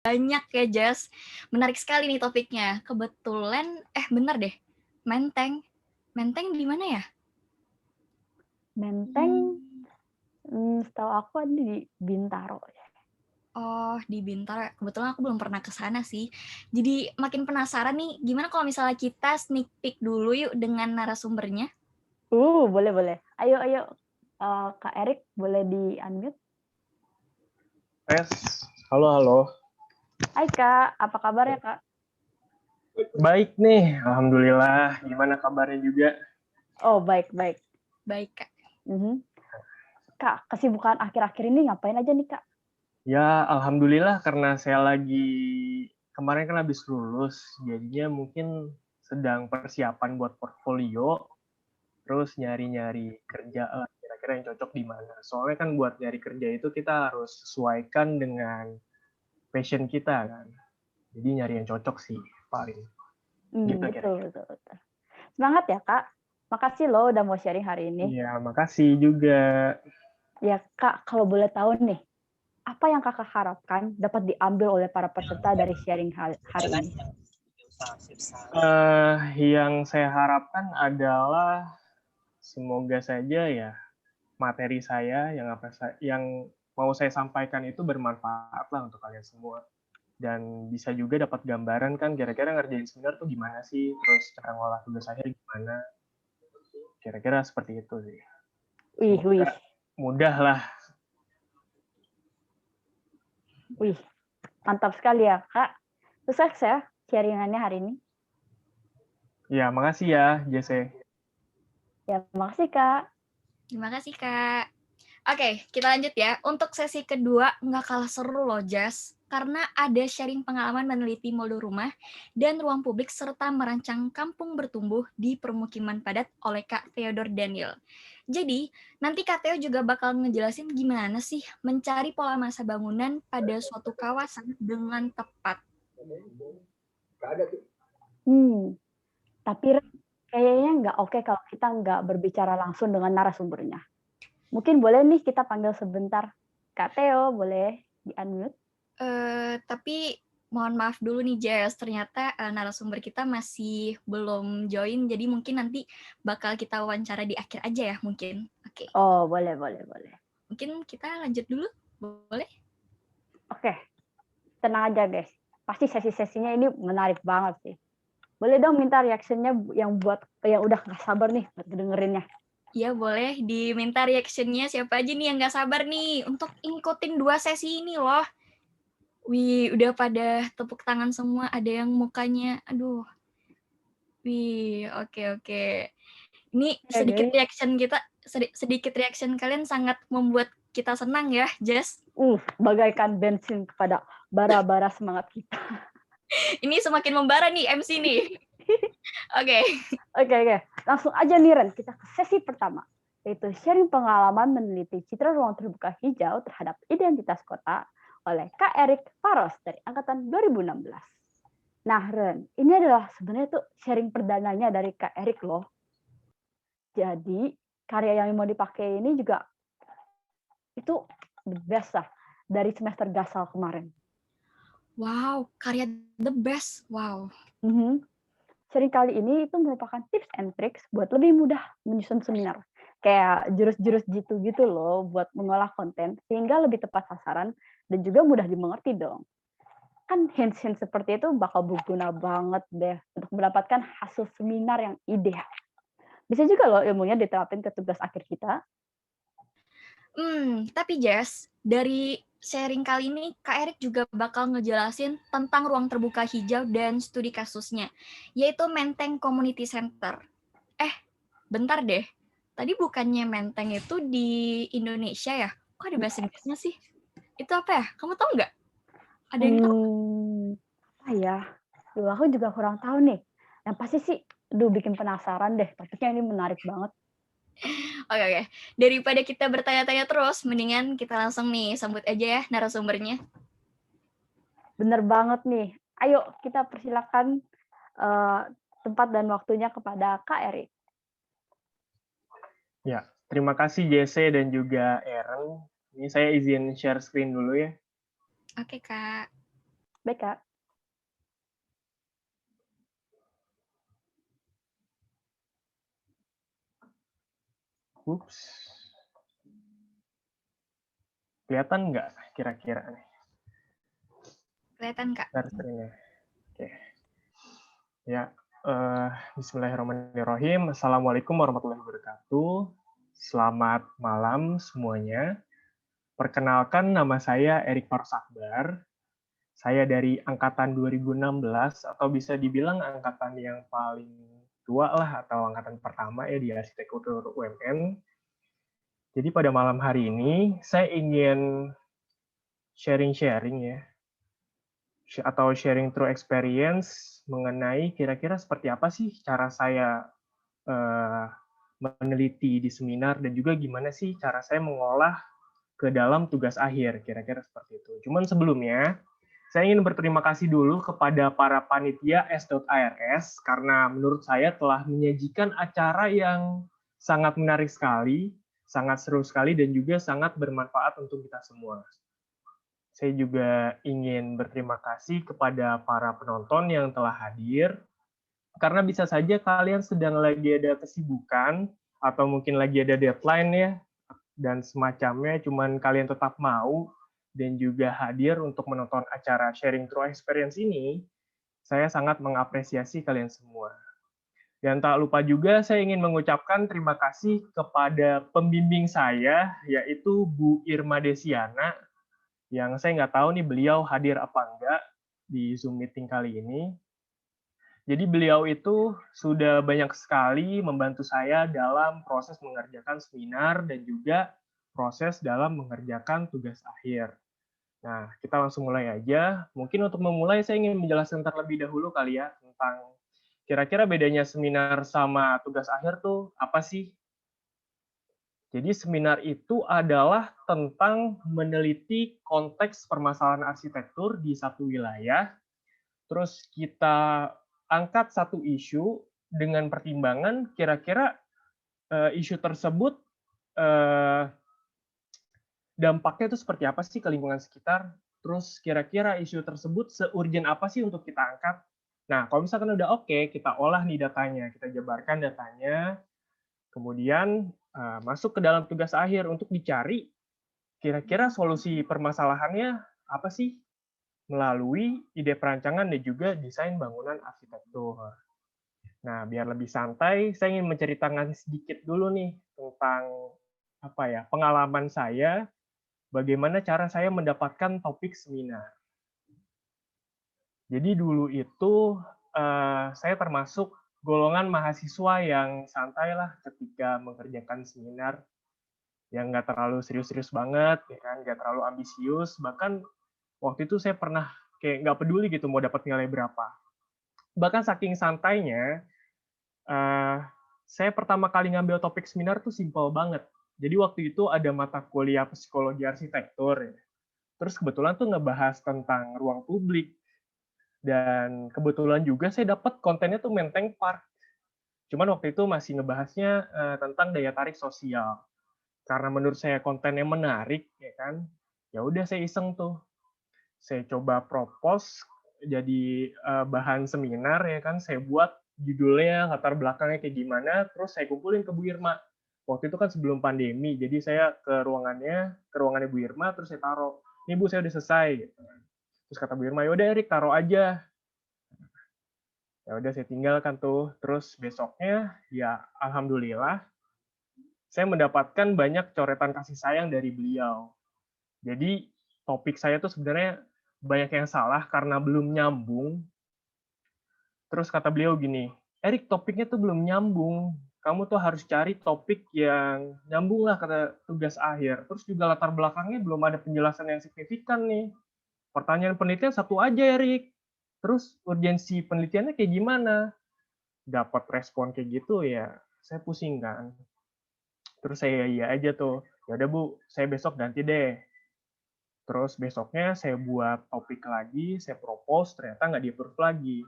banyak ya, Jas. Menarik sekali nih topiknya. Kebetulan, bener deh. Menteng. Menteng di mana ya? Menteng, setahu aku ada di Bintaro. Oh, di Bintaro. Kebetulan aku belum pernah ke sana sih. Jadi makin penasaran nih, gimana kalau misalnya kita sneak peek dulu yuk dengan narasumbernya? Boleh boleh. Ayo ayo, Kak Erik boleh di-unmute? Tes, halo halo. Hai Kak, apa kabar ya Kak? Baik nih, alhamdulillah. Gimana kabarnya juga? Oh baik baik. Baik, Kak. Kak, kesibukan akhir-akhir ini ngapain aja nih Kak? Ya, alhamdulillah karena saya lagi kemarin kan habis lulus, jadinya mungkin sedang persiapan buat portfolio, terus nyari-nyari kerja kira-kira yang cocok di mana. Soalnya kan buat nyari kerja itu kita harus sesuaikan dengan passion kita kan. Jadi nyari yang cocok sih paling. Gitu Betul, kira-kira. betul, betul. Semangat ya Kak. Makasih loh udah mau sharing hari ini. Iya, makasih juga. Ya Kak, kalau boleh tahu nih, apa yang Kakak harapkan dapat diambil oleh para peserta dari sharing hari ini? Yang saya harapkan adalah semoga saja ya materi saya yang mau saya sampaikan itu bermanfaat lah untuk kalian semua, dan bisa juga dapat gambaran kan kira-kira ngerjain seminar tuh gimana sih, terus cara ngolah tugas akhir gimana, kira-kira seperti itu sih. Wih, Semoga mudah lah. mantap sekali ya Kak. Sukses ya sharingannya hari ini. Ya, makasih ya Jesse. Ya, makasih Kak. Terima kasih, Kak. Oke, kita lanjut ya. Untuk sesi kedua, nggak kalah seru loh, Jas. Karena ada sharing pengalaman meneliti modul rumah dan ruang publik serta merancang kampung bertumbuh di permukiman padat oleh Kak Theodore Daniel. Jadi, nanti Kak Theo juga bakal ngejelasin gimana sih mencari pola masa bangunan pada suatu kawasan dengan tepat. Tapi kayaknya nggak oke kalau kita nggak berbicara langsung dengan narasumbernya. Mungkin boleh nih kita panggil sebentar. Kak Theo, boleh di-unmute? Tapi mohon maaf dulu nih Jess, ternyata narasumber kita masih belum join, jadi mungkin nanti bakal kita wawancara di akhir aja ya mungkin. Oke. Oh, boleh, boleh, boleh. Mungkin kita lanjut dulu, boleh? Oke, tenang aja guys. Pasti sesi-sesinya ini menarik banget sih. Boleh dong minta reaksinya yang udah nggak sabar nih buat dengerinnya. Iya boleh, diminta reaction-nya siapa aja nih yang nggak sabar nih untuk ngikutin 2 sesi ini loh. Wih, udah pada tepuk tangan semua, ada yang mukanya, aduh. Wih, oke. Ini sedikit reaction kalian sangat membuat kita senang ya, Jess. Bagaikan bensin kepada bara-bara semangat kita. Ini semakin membara nih MC nih. Oke. Oke. Langsung aja nih Ren, kita ke sesi pertama, yaitu sharing pengalaman meneliti citra ruang terbuka hijau terhadap identitas kota oleh Kak Erik Faros dari angkatan 2016. Nah Ren, ini adalah sebenarnya tuh sharing perdananya dari Kak Erik loh. Jadi karya yang mau dipakai ini juga itu the best lah dari semester gasal kemarin. Wow, karya the best. Wow. Sharing kali ini itu merupakan tips and tricks buat lebih mudah menyusun seminar. Kayak jurus-jurus gitu loh buat mengolah konten sehingga lebih tepat sasaran dan juga mudah dimengerti dong. Kan hints-hints seperti itu bakal berguna banget deh untuk mendapatkan hasil seminar yang ideal. Bisa juga loh ilmunya diterapin ke tugas akhir kita. Tapi Jess, dari sharing kali ini Kak Erik juga bakal ngejelasin tentang ruang terbuka hijau dan studi kasusnya, yaitu Menteng Community Center. Bentar deh. Tadi bukannya Menteng itu di Indonesia ya? Kok ada bahasa Inggrisnya sih? Itu apa ya? Kamu tahu nggak? Ada yang tahu? Apa ya? Aku juga kurang tahu nih. Yang pasti sih, bikin penasaran deh. Topiknya ini menarik banget. Oke. Daripada kita bertanya-tanya terus, mendingan kita langsung nih sambut aja ya narasumbernya. Bener banget nih. Ayo kita persilakan tempat dan waktunya kepada Kak Erik. Ya, terima kasih Jesse dan juga Aaron. Ini saya izin share screen dulu ya. Oke, Kak. Baik, Kak. Ups. Kelihatan nggak kira-kira nih? Kelihatan, Kak. Screen-nya. Oke. Ya, bismillahirrahmanirrahim. Assalamualaikum warahmatullahi wabarakatuh. Selamat malam semuanya. Perkenalkan, nama saya Erik Faros Akbar. Saya dari angkatan 2016, atau bisa dibilang angkatan yang paling tua lah, atau angkatan pertama ya di arsitektur UMN. Jadi pada malam hari ini, saya ingin sharing-sharing ya, atau sharing through experience mengenai kira-kira seperti apa sih cara saya meneliti di seminar, dan juga gimana sih cara saya mengolah ke dalam tugas akhir, kira-kira seperti itu. Cuman sebelumnya, saya ingin berterima kasih dulu kepada para panitia S.ARS, karena menurut saya telah menyajikan acara yang sangat menarik sekali, sangat seru sekali, dan juga sangat bermanfaat untuk kita semua. Saya juga ingin berterima kasih kepada para penonton yang telah hadir, karena bisa saja kalian sedang lagi ada kesibukan, atau mungkin lagi ada deadline ya, dan semacamnya, cuman kalian tetap mau dan juga hadir untuk menonton acara Sharing Through Experience ini, saya sangat mengapresiasi kalian semua. Dan tak lupa juga saya ingin mengucapkan terima kasih kepada pembimbing saya, yaitu Bu Irma Desiana, yang saya nggak tahu nih beliau hadir apa enggak di Zoom meeting kali ini. Jadi beliau itu sudah banyak sekali membantu saya dalam proses mengerjakan seminar dan juga proses dalam mengerjakan tugas akhir. Nah, kita langsung mulai aja. Mungkin untuk memulai saya ingin menjelaskan terlebih dahulu kali ya tentang kira-kira bedanya seminar sama tugas akhir tuh apa sih? Jadi seminar itu adalah tentang meneliti konteks permasalahan arsitektur di satu wilayah, terus kita angkat satu isu dengan pertimbangan kira-kira isu tersebut dampaknya itu seperti apa sih ke lingkungan sekitar, terus kira-kira isu tersebut se-urgent apa sih untuk kita angkat. Nah, kalau misalkan udah oke, kita olah nih datanya, kita jabarkan datanya, kemudian masuk ke dalam tugas akhir untuk dicari kira-kira solusi permasalahannya apa sih melalui ide perancangan dan juga desain bangunan arsitektur. Nah, biar lebih santai, saya ingin menceritakan sedikit dulu nih tentang apa ya, pengalaman saya, bagaimana cara saya mendapatkan topik seminar. Jadi dulu itu saya termasuk golongan mahasiswa yang santai lah ketika mengerjakan seminar, yang nggak terlalu serius-serius banget, ya kan, nggak terlalu ambisius. Bahkan waktu itu saya pernah kayak nggak peduli gitu mau dapat nilai berapa. Bahkan saking santainya, saya pertama kali ngambil topik seminar tuh simpel banget. Jadi waktu itu ada mata kuliah psikologi arsitektur, ya. Terus kebetulan tuh ngebahas tentang ruang publik, dan kebetulan juga saya dapat kontennya tuh Menteng Park. Cuman waktu itu masih ngebahasnya tentang daya tarik sosial. Karena menurut saya kontennya menarik, ya kan, ya udah saya iseng tuh. Saya coba propose jadi bahan seminar, ya kan, saya buat judulnya, latar belakangnya kayak gimana, terus saya kumpulin ke Bu Irma. Waktu itu kan sebelum pandemi, jadi saya ke ruangannya Bu Irma, terus saya taruh, "Nih Bu, saya udah selesai." Gitu. Terus kata Bu Irma, "Yaudah Erik, taruh aja." Ya udah saya tinggalkan tuh. Terus besoknya, ya alhamdulillah, saya mendapatkan banyak coretan kasih sayang dari beliau. Jadi topik saya tuh sebenarnya banyak yang salah karena belum nyambung. Terus kata beliau gini, "Erik, topiknya tuh belum nyambung. Kamu tuh harus cari topik yang nyambung lah," kata, "tugas akhir. Terus juga latar belakangnya belum ada penjelasan yang signifikan nih. Pertanyaan penelitian satu aja, Erik. Terus urgensi penelitiannya kayak gimana?" Dapat respon kayak gitu ya, saya pusing kan. Terus saya iya aja tuh, "Ya udah Bu, saya besok ganti deh." Terus besoknya saya buat topik lagi, saya propose, ternyata nggak di-approve lagi.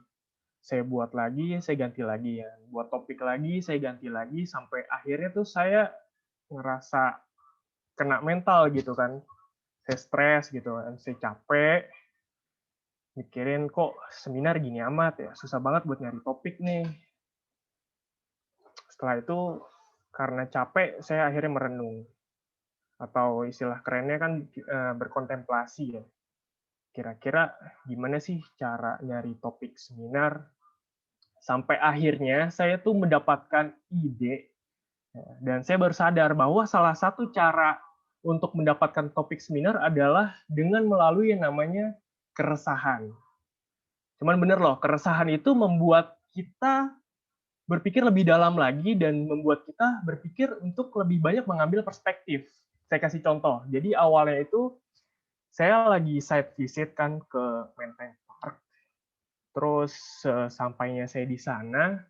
Saya buat lagi, saya ganti lagi ya. Buat topik lagi, saya ganti lagi, sampai akhirnya tuh saya ngerasa kena mental gitu kan. Saya stres gitu kan, saya capek. mikirin kok seminar gini amat ya, susah banget buat nyari topik nih. Setelah itu karena capek, saya akhirnya merenung. Atau istilah kerennya kan berkontemplasi ya. Kira-kira gimana sih cara nyari topik seminar? Sampai akhirnya saya tuh mendapatkan ide, dan saya baru sadar bahwa salah satu cara untuk mendapatkan topik seminar adalah dengan melalui yang namanya keresahan. Cuman bener loh, keresahan itu membuat kita berpikir lebih dalam lagi dan membuat kita berpikir untuk lebih banyak mengambil perspektif. Saya kasih contoh. Jadi awalnya itu saya lagi site visit kan ke Menteng Park. Terus sampainya saya di sana,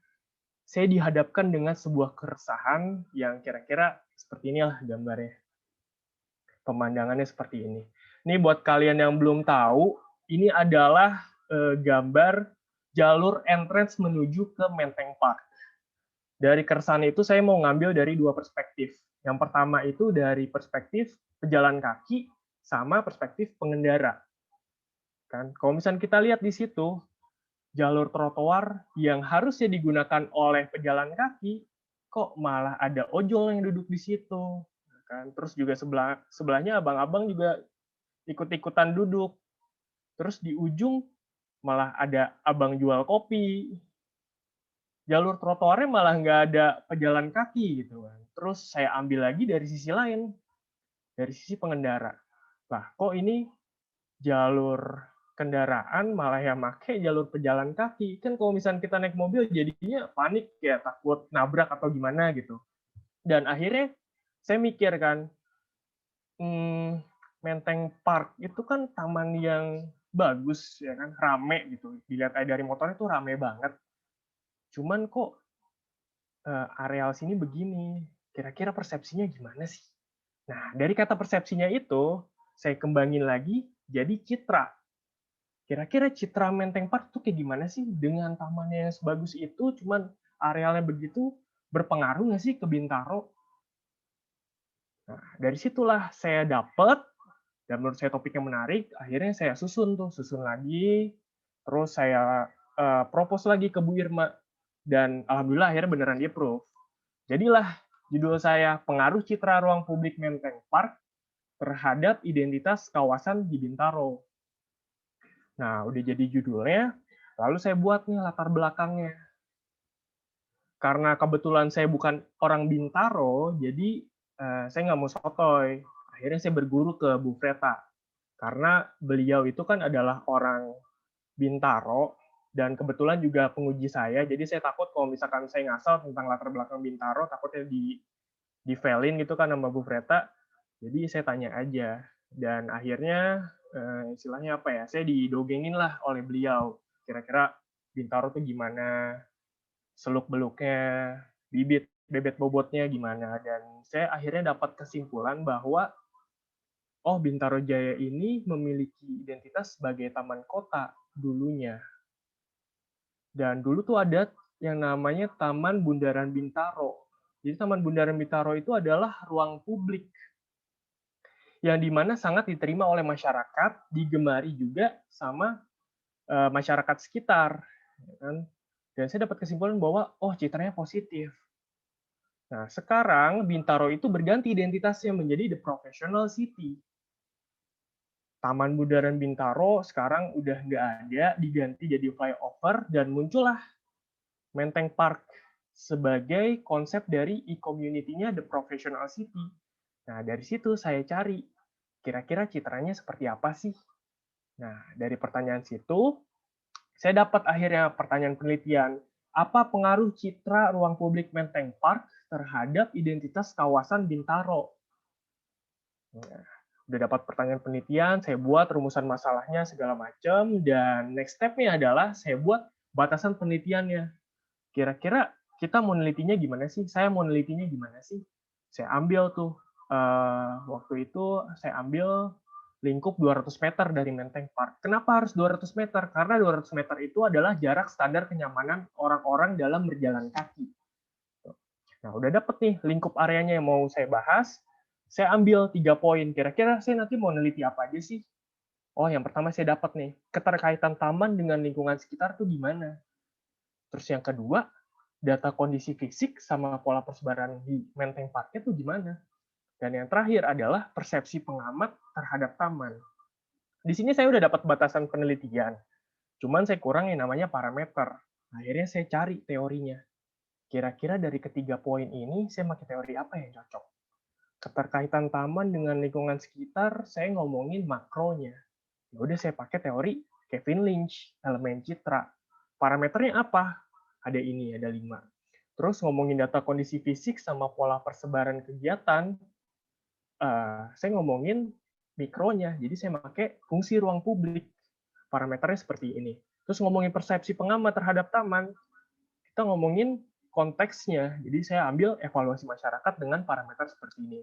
saya dihadapkan dengan sebuah keresahan yang kira-kira seperti inilah gambarnya. Pemandangannya seperti ini. Ini buat kalian yang belum tahu, ini adalah gambar jalur entrance menuju ke Menteng Park. Dari keresahan itu saya mau ngambil dari dua perspektif. Yang pertama itu dari perspektif pejalan kaki sama perspektif pengendara. Kan, kalau misalnya kita lihat di situ, jalur trotoar yang harusnya digunakan oleh pejalan kaki, kok malah ada ojol yang duduk di situ. Kan, terus juga sebelahnya abang-abang juga ikut-ikutan duduk. Terus di ujung malah ada abang jual kopi. Jalur trotoarnya malah nggak ada pejalan kaki gitu kan. Terus saya ambil lagi dari sisi lain, dari sisi pengendara. Lah, kok ini jalur kendaraan malah yang pakai jalur pejalan kaki? Kan kalau misalnya kita naik mobil jadinya panik ya, takut nabrak atau gimana gitu. Dan akhirnya saya mikir kan, Menteng Park itu kan taman yang bagus ya kan, rame gitu. Dilihat dari motornya tuh rame banget. Cuman kok areal sini begini, kira-kira persepsinya gimana sih? Nah, dari kata persepsinya itu, saya kembangin lagi jadi citra. Kira-kira citra Menteng Park tuh kayak gimana sih? Dengan tamannya yang sebagus itu, cuman arealnya begitu, berpengaruh nggak sih ke Bintaro? Nah, dari situlah saya dapet, dan menurut saya topiknya menarik, akhirnya saya susun lagi, terus saya propose lagi ke Bu Irma, dan alhamdulillah akhirnya beneran di approve. Jadilah judul saya Pengaruh Citra Ruang Publik Menteng Park terhadap Identitas Kawasan di Bintaro. Nah, udah jadi judulnya, lalu saya buat nih latar belakangnya. Karena kebetulan saya bukan orang Bintaro, jadi saya nggak mau sotoy. Akhirnya saya berguru ke Bu Freta. Karena beliau itu kan adalah orang Bintaro, dan kebetulan juga penguji saya, jadi saya takut kalau misalkan saya ngasal tentang latar belakang Bintaro, takutnya di-failin gitu kan sama Bu Freta. Jadi saya tanya aja. Dan akhirnya istilahnya apa ya, saya didogengin lah oleh beliau. Kira-kira Bintaro tuh gimana, seluk-beluknya, bebet bobotnya gimana. Dan saya akhirnya dapat kesimpulan bahwa oh, Bintaro Jaya ini memiliki identitas sebagai taman kota dulunya. Dan dulu tuh ada yang namanya Taman Bundaran Bintaro. Jadi Taman Bundaran Bintaro itu adalah ruang publik yang dimana sangat diterima oleh masyarakat, digemari juga sama masyarakat sekitar. Dan saya dapat kesimpulan bahwa, oh citranya positif. Nah, sekarang Bintaro itu berganti identitasnya menjadi The Professional City. Taman Bundaran Bintaro sekarang udah nggak ada, diganti jadi flyover, dan muncullah Menteng Park sebagai konsep dari e-community-nya The Professional City. Nah, dari situ saya cari, kira-kira citranya seperti apa sih? Nah, dari pertanyaan situ, saya dapat akhirnya pertanyaan penelitian, apa pengaruh citra ruang publik Menteng Park terhadap identitas kawasan Bintaro? Nah, udah dapat pertanyaan penelitian, saya buat rumusan masalahnya segala macam, dan next step-nya adalah saya buat batasan penelitiannya. Kira-kira kita mau nelitinya gimana sih? Saya mau nelitinya gimana sih? Saya ambil tuh, waktu itu saya ambil lingkup 200 meter dari Menteng Park. Kenapa harus 200 meter? Karena 200 meter itu adalah jarak standar kenyamanan orang-orang dalam berjalan kaki. Nah, udah dapet nih lingkup areanya yang mau saya bahas, saya ambil 3 poin. Kira-kira saya nanti mau neliti apa aja sih? Oh, yang pertama saya dapat nih, keterkaitan taman dengan lingkungan sekitar tuh gimana. Terus yang kedua, data kondisi fisik sama pola persebaran di Menteng Parknya tuh gimana. Dan yang terakhir adalah persepsi pengamat terhadap taman. Di sini saya udah dapat batasan penelitian, cuman saya kurang yang namanya parameter. Akhirnya saya cari teorinya. Kira-kira dari ketiga poin ini, saya pakai teori apa yang cocok? Keterkaitan taman dengan lingkungan sekitar, saya ngomongin makronya. Ya udah saya pakai teori Kevin Lynch, elemen citra. Parameternya apa? Ada ini, ada 5. Terus ngomongin data kondisi fisik sama pola persebaran kegiatan, saya ngomongin mikronya. Jadi saya pakai fungsi ruang publik. Parameternya seperti ini. Terus ngomongin persepsi pengamat terhadap taman, kita ngomongin konteksnya. Jadi saya ambil evaluasi masyarakat dengan parameter seperti ini.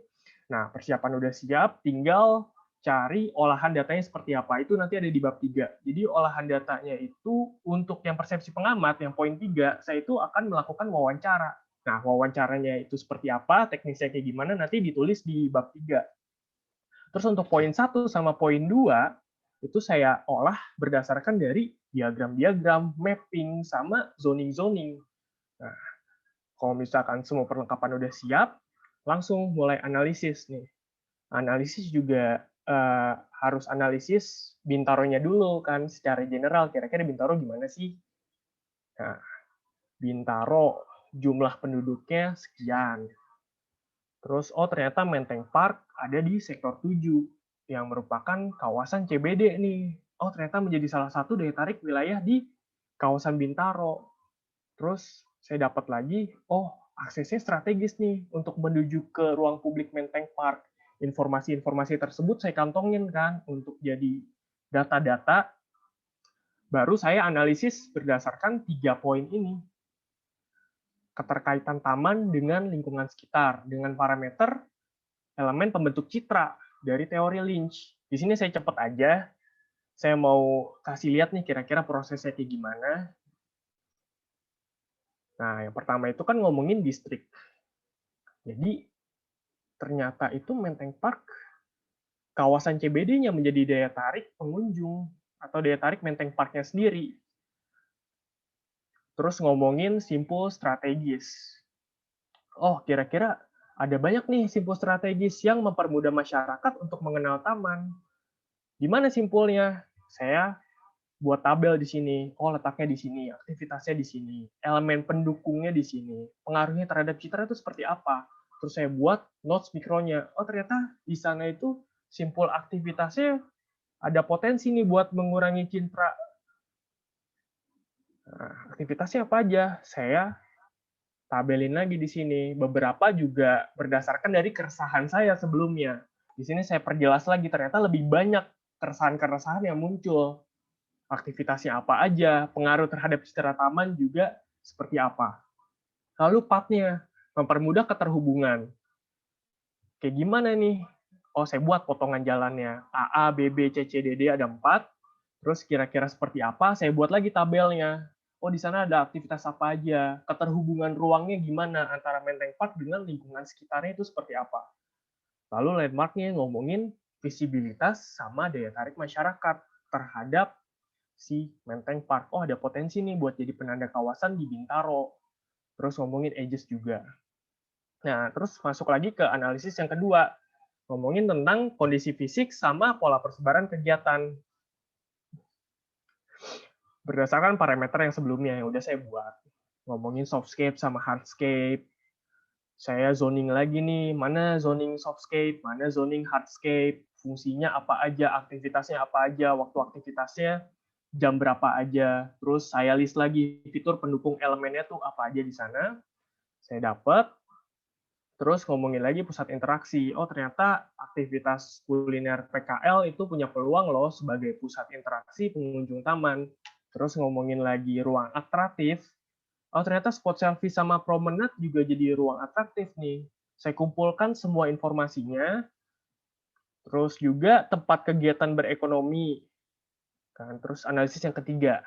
Nah, persiapan udah siap, tinggal cari olahan datanya seperti apa. Itu nanti ada di bab 3. Jadi olahan datanya itu untuk yang persepsi pengamat, yang poin 3, saya itu akan melakukan wawancara. Nah, wawancaranya itu seperti apa, teknisnya kayak gimana, nanti ditulis di bab 3. Terus untuk poin 1 sama poin 2, itu saya olah berdasarkan dari diagram-diagram, mapping, sama zoning-zoning. Nah, kalau misalkan semua perlengkapan udah siap, langsung mulai analisis nih. Analisis juga harus analisis Bintaronya dulu kan, secara general. Kira-kira Bintaro gimana sih? Nah, Bintaro jumlah penduduknya sekian. Terus, oh ternyata Menteng Park ada di sektor 7, yang merupakan kawasan CBD nih. Oh ternyata menjadi salah satu daya tarik wilayah di kawasan Bintaro. Terus saya dapat lagi, oh aksesnya strategis nih untuk menuju ke ruang publik Menteng Park. Informasi-informasi tersebut saya kantongin kan untuk jadi data-data, baru saya analisis berdasarkan 3 poin ini. Keterkaitan taman dengan lingkungan sekitar, dengan parameter elemen pembentuk citra dari teori Lynch. Di sini saya cepet aja, saya mau kasih lihat nih kira-kira prosesnya kayak gimana. Nah, yang pertama itu kan ngomongin distrik. Jadi, ternyata itu Menteng Park, kawasan CBD-nya menjadi daya tarik pengunjung, atau daya tarik Menteng Park-nya sendiri. Terus ngomongin simpul strategis. Oh, kira-kira ada banyak nih simpul strategis yang mempermudah masyarakat untuk mengenal taman. Gimana simpulnya? Saya buat tabel di sini. Oh, letaknya di sini, aktivitasnya di sini, elemen pendukungnya di sini, pengaruhnya terhadap citra itu seperti apa. Terus saya buat notes mikronya. Oh, ternyata di sana itu simpul aktivitasnya ada potensi nih buat mengurangi citra. Nah, aktivitasnya apa aja? Saya tabelin lagi di sini. Beberapa juga berdasarkan dari keresahan saya sebelumnya. Di sini saya perjelas lagi, ternyata lebih banyak keresahan-keresahan yang muncul. Aktivitasnya apa aja, pengaruh terhadap citra taman juga seperti apa. Lalu partnya, mempermudah keterhubungan. Kayak gimana nih? Oh, saya buat potongan jalannya. AA, BB, C, D, D ada 4. Terus kira-kira seperti apa, saya buat lagi tabelnya. Oh, di sana ada aktivitas apa aja. Keterhubungan ruangnya gimana antara Menteng Park dengan lingkungan sekitarnya itu seperti apa. Lalu landmarknya ngomongin visibilitas sama daya tarik masyarakat terhadap si Menteng Park. Oh, ada potensi nih buat jadi penanda kawasan di Bintaro. Terus ngomongin edges juga. Nah, terus masuk lagi ke analisis yang kedua. Ngomongin tentang kondisi fisik sama pola persebaran kegiatan. Berdasarkan parameter yang sebelumnya yang udah saya buat. Ngomongin softscape sama hardscape. Saya zoning lagi nih, mana zoning softscape, mana zoning hardscape, fungsinya apa aja, aktivitasnya apa aja, waktu aktivitasnya jam berapa aja. Terus saya list lagi fitur pendukung elemennya tuh apa aja di sana. Saya dapat. Terus ngomongin lagi pusat interaksi. Oh, ternyata aktivitas kuliner PKL itu punya peluang loh sebagai pusat interaksi pengunjung taman. Terus ngomongin lagi ruang atraktif. Oh, ternyata spot selfie sama promenade juga jadi ruang atraktif nih. Saya kumpulkan semua informasinya. Terus juga tempat kegiatan berekonomi. Kan, terus analisis yang ketiga,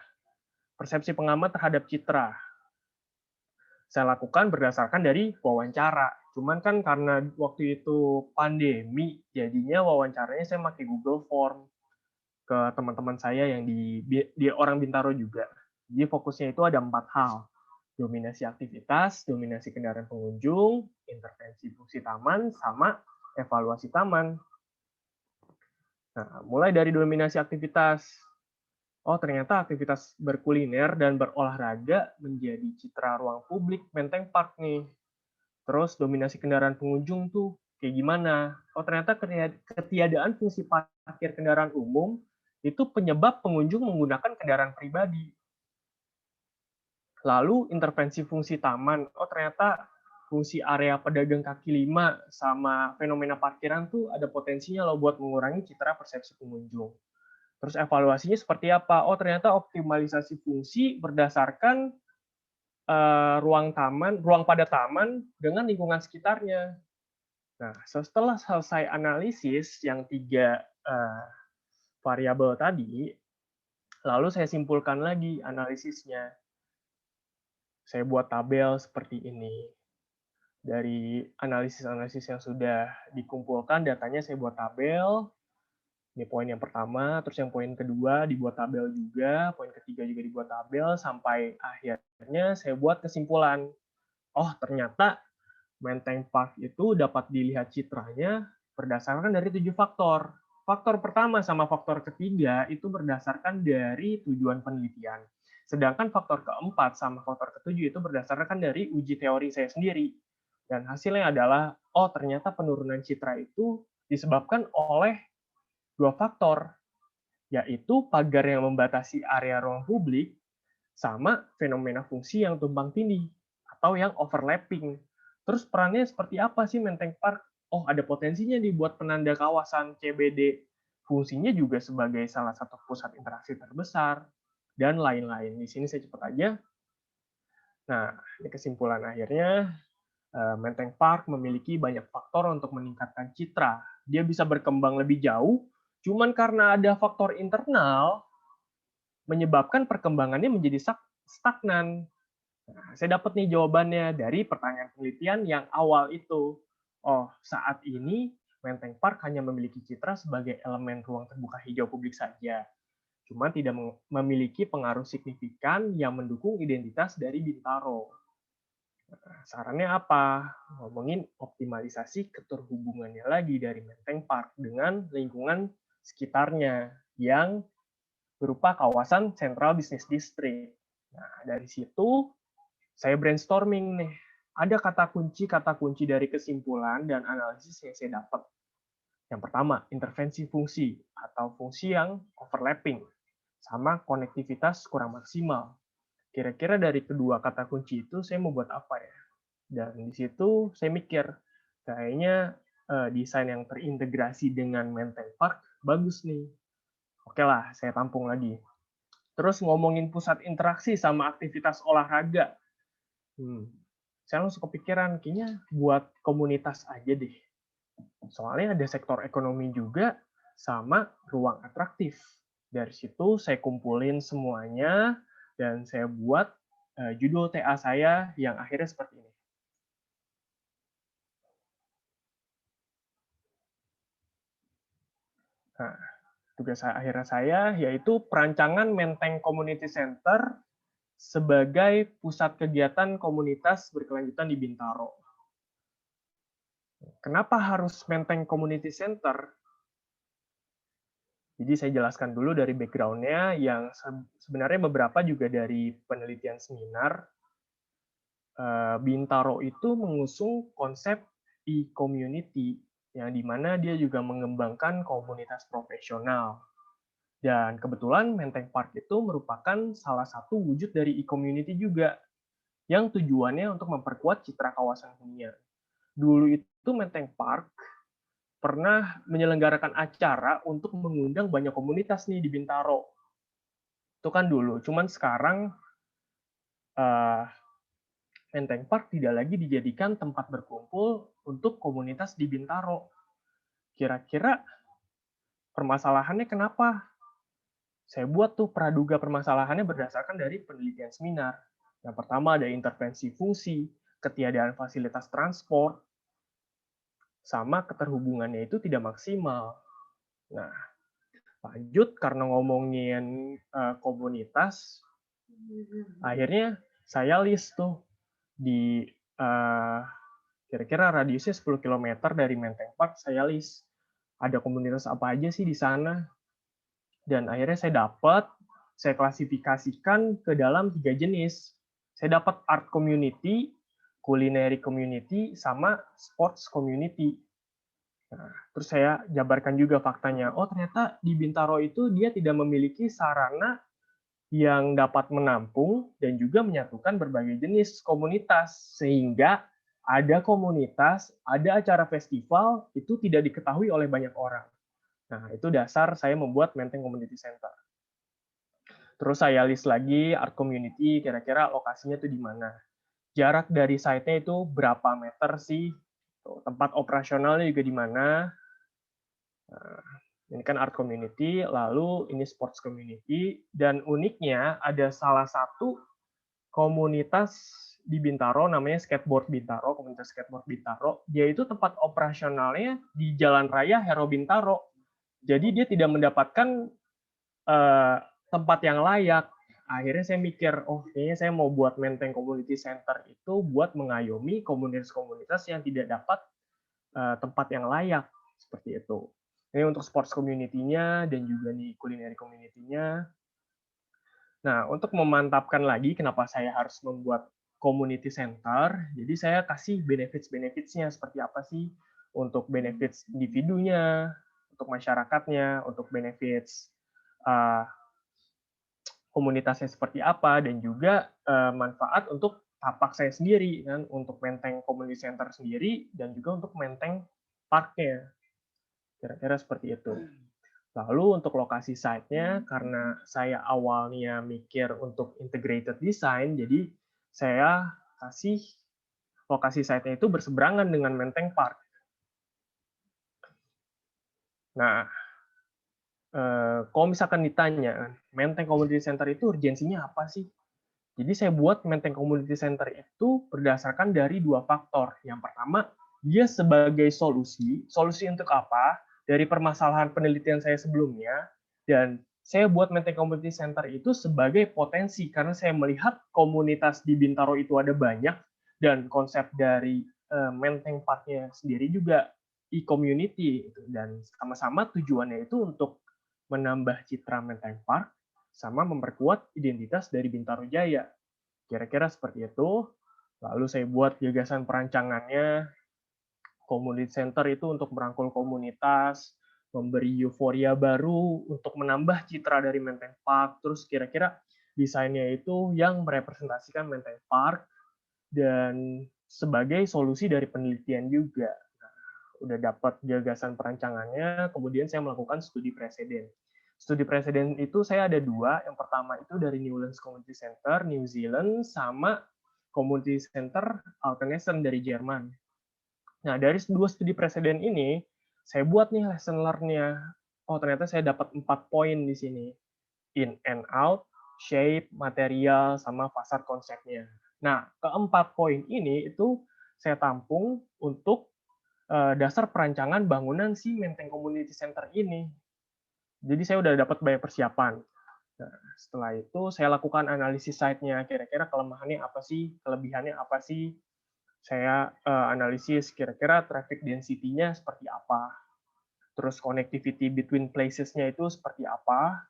persepsi pengamat terhadap citra. Saya lakukan berdasarkan dari wawancara. Cuman kan karena waktu itu pandemi, jadinya wawancaranya saya pakai Google Form. ke teman-teman saya yang di orang Bintaro juga. Jadi fokusnya itu ada 4 hal. Dominasi aktivitas, dominasi kendaraan pengunjung, intervensi fungsi taman, sama evaluasi taman. Nah, mulai dari dominasi aktivitas. Oh, ternyata aktivitas berkuliner dan berolahraga menjadi citra ruang publik Menteng Park nih. Terus dominasi kendaraan pengunjung tuh kayak gimana? Oh, ternyata ketiadaan fungsi parkir kendaraan umum itu penyebab pengunjung menggunakan kendaraan pribadi. Lalu intervensi fungsi taman. Oh, ternyata fungsi area pedagang kaki lima sama fenomena parkiran tuh ada potensinya loh buat mengurangi citra persepsi pengunjung. Terus evaluasinya seperti apa? Oh, ternyata optimalisasi fungsi berdasarkan ruang pada taman dengan lingkungan sekitarnya. Nah, setelah selesai analisis yang 3 variabel tadi, lalu saya simpulkan lagi analisisnya. Saya buat tabel seperti ini. Dari analisis-analisis yang sudah dikumpulkan, datanya saya buat tabel. Ini poin yang pertama, terus yang poin kedua dibuat tabel juga, poin ketiga juga dibuat tabel, sampai akhirnya saya buat kesimpulan. Oh, ternyata Menteng Park itu dapat dilihat citranya berdasarkan dari 7 faktor. Faktor pertama sama faktor ketiga itu berdasarkan dari tujuan penelitian. Sedangkan faktor keempat sama faktor ketujuh itu berdasarkan dari uji teori saya sendiri. Dan hasilnya adalah, oh ternyata penurunan citra itu disebabkan oleh 2 faktor, yaitu pagar yang membatasi area ruang publik sama fenomena fungsi yang tumpang tindih atau yang overlapping. Terus perannya seperti apa sih Menteng Park? Oh, ada potensinya dibuat penanda kawasan CBD. Fungsinya juga sebagai salah satu pusat interaksi terbesar dan lain-lain. Di sini saya cepat aja. Nah, ini kesimpulan akhirnya, Menteng Park memiliki banyak faktor untuk meningkatkan citra. Dia bisa berkembang lebih jauh, cuman karena ada faktor internal, menyebabkan perkembangannya menjadi stagnan. Nah, saya dapat nih jawabannya dari pertanyaan penelitian yang awal itu. Oh, saat ini Menteng Park hanya memiliki citra sebagai elemen ruang terbuka hijau publik saja. Cuma tidak memiliki pengaruh signifikan yang mendukung identitas dari Bintaro. Nah, sarannya apa? Ngomongin optimalisasi keterhubungannya lagi dari Menteng Park dengan lingkungan sekitarnya yang berupa kawasan Central Business District. Nah, dari situ saya brainstorming nih. Ada kata kunci dari kesimpulan dan analisis yang saya dapat. Yang pertama, intervensi fungsi atau fungsi yang overlapping sama konektivitas kurang maksimal. Kira-kira dari kedua kata kunci itu saya mau buat apa ya? Dan di situ saya mikir, kayaknya desain yang terintegrasi dengan Menteng Park bagus nih. Oke lah, saya tampung lagi. Terus ngomongin pusat interaksi sama aktivitas olahraga. Saya langsung kepikiran, kayaknya buat komunitas aja deh. Soalnya ada sektor ekonomi juga, sama ruang atraktif. Dari situ saya kumpulin semuanya, dan saya buat judul TA saya yang akhirnya seperti ini. Nah, tugas akhirnya saya yaitu perancangan Menteng Community Center sebagai pusat kegiatan komunitas berkelanjutan di Bintaro. Kenapa harus Menteng Community Center? Jadi saya jelaskan dulu dari background-nya yang sebenarnya beberapa juga dari penelitian seminar. Bintaro itu mengusung konsep e-community yang dimana dia juga mengembangkan komunitas profesional. Dan kebetulan Menteng Park itu merupakan salah satu wujud dari e-community juga yang tujuannya untuk memperkuat citra kawasan hunian. Dulu itu Menteng Park pernah menyelenggarakan acara untuk mengundang banyak komunitas nih di Bintaro. Itu kan dulu, cuman sekarang Menteng Park tidak lagi dijadikan tempat berkumpul untuk komunitas di Bintaro. Kira-kira permasalahannya kenapa? Saya buat tuh praduga permasalahannya berdasarkan dari penelitian seminar. Yang pertama ada intervensi fungsi, ketiadaan fasilitas transport, sama keterhubungannya itu tidak maksimal. Nah, Lanjut karena ngomongin komunitas, akhirnya saya list tuh di kira-kira radiusnya 10 kilometer dari Menteng Park, saya list ada komunitas apa aja sih di sana. Dan akhirnya saya klasifikasikan ke dalam 3 jenis. Saya dapat art community, culinary community, sama sports community. Nah, terus saya jabarkan juga faktanya. Oh, ternyata di Bintaro itu dia tidak memiliki sarana yang dapat menampung dan juga menyatukan berbagai jenis komunitas. Sehingga ada komunitas, ada acara festival, itu tidak diketahui oleh banyak orang. Nah, itu dasar saya membuat Menteng Community Center. Terus saya list lagi art community, kira-kira lokasinya tuh di mana. Jarak dari site-nya itu berapa meter sih? Tempat operasionalnya juga di mana. Nah, ini kan art community, lalu ini sports community, dan uniknya ada salah satu komunitas di Bintaro namanya Skateboard Bintaro, komunitas Skateboard Bintaro. Dia itu tempat operasionalnya di Jalan Raya Hero Bintaro. Jadi dia tidak mendapatkan tempat yang layak. Akhirnya saya mikir, oh kayaknya saya mau buat Menteng Community Center itu buat mengayomi komunitas-komunitas yang tidak dapat tempat yang layak, seperti itu. Ini untuk sports community-nya dan juga nih culinary community-nya. Nah, untuk memantapkan lagi kenapa saya harus membuat community center, jadi saya kasih benefits-benefits-nya seperti apa sih untuk benefits individunya, untuk masyarakatnya, untuk benefits komunitasnya seperti apa, dan juga manfaat untuk tapak saya sendiri, kan, untuk Menteng Community Center sendiri, dan juga untuk Menteng Parknya. Kira-kira seperti itu. Lalu untuk lokasi site-nya, karena saya awalnya mikir untuk integrated design, jadi saya kasih lokasi site-nya itu berseberangan dengan Menteng Park. Nah, kalau misalkan ditanya, Menteng Community Center itu urgensinya apa sih? Jadi saya buat Menteng Community Center itu berdasarkan dari 2 faktor. Yang pertama, dia sebagai solusi. Solusi untuk apa? Dari permasalahan penelitian saya sebelumnya, dan saya buat Menteng Community Center itu sebagai potensi, karena saya melihat komunitas di Bintaro itu ada banyak, dan konsep dari Menteng Park-nya sendiri juga e-community, dan sama-sama tujuannya itu untuk menambah citra Menteng Park, sama memperkuat identitas dari Bintaro Jaya. Kira-kira seperti itu. Lalu saya buat gagasan perancangannya, community center itu untuk merangkul komunitas, memberi euforia baru, untuk menambah citra dari Menteng Park, terus kira-kira desainnya itu yang merepresentasikan Menteng Park, dan sebagai solusi dari penelitian juga. Nah, udah dapat gagasan perancangannya, kemudian saya melakukan studi presiden. Studi presiden itu saya ada 2. Yang pertama itu dari Newlands Community Center, New Zealand, sama Community Center Altenesen dari Jerman. Nah, dari 2 studi presiden ini, saya buat nih lesson learn-nya. Oh, ternyata saya dapat 4 poin di sini. In and out, shape, material, sama pasar konsepnya. Nah, keempat poin ini itu saya tampung untuk dasar perancangan bangunan si Menteng Community Center ini. Jadi saya udah dapat banyak persiapan. Nah, setelah itu saya lakukan analisis site-nya, kira-kira kelemahannya apa sih, kelebihannya apa sih. Saya analisis kira-kira traffic density-nya seperti apa. Terus connectivity between places-nya itu seperti apa.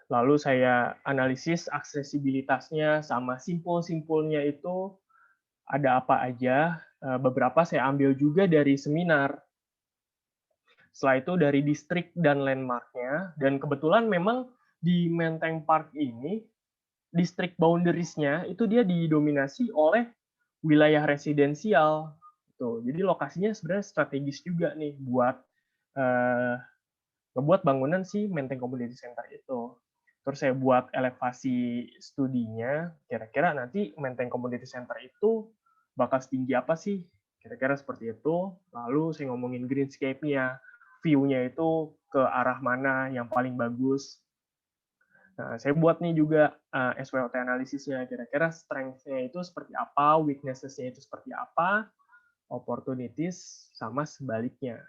Lalu saya analisis aksesibilitasnya sama simpul-simpulnya itu ada apa aja. Beberapa saya ambil juga dari seminar. Setelah itu dari distrik dan landmark-nya, dan kebetulan memang di Menteng Park ini, distrik boundaries-nya itu dia didominasi oleh wilayah residensial. Tuh, jadi lokasinya sebenarnya strategis juga nih buat ngebuat bangunan si Menteng Community Center itu. Terus saya buat elevasi studinya, kira-kira nanti Menteng Community Center itu bakal setinggi apa sih? Kira-kira seperti itu. Lalu saya ngomongin greenscape-nya, view-nya itu ke arah mana yang paling bagus. Nah, saya buat nih juga SWOT analisisnya, kira-kira strength-nya itu seperti apa, weaknesses-nya itu seperti apa, opportunities, sama sebaliknya.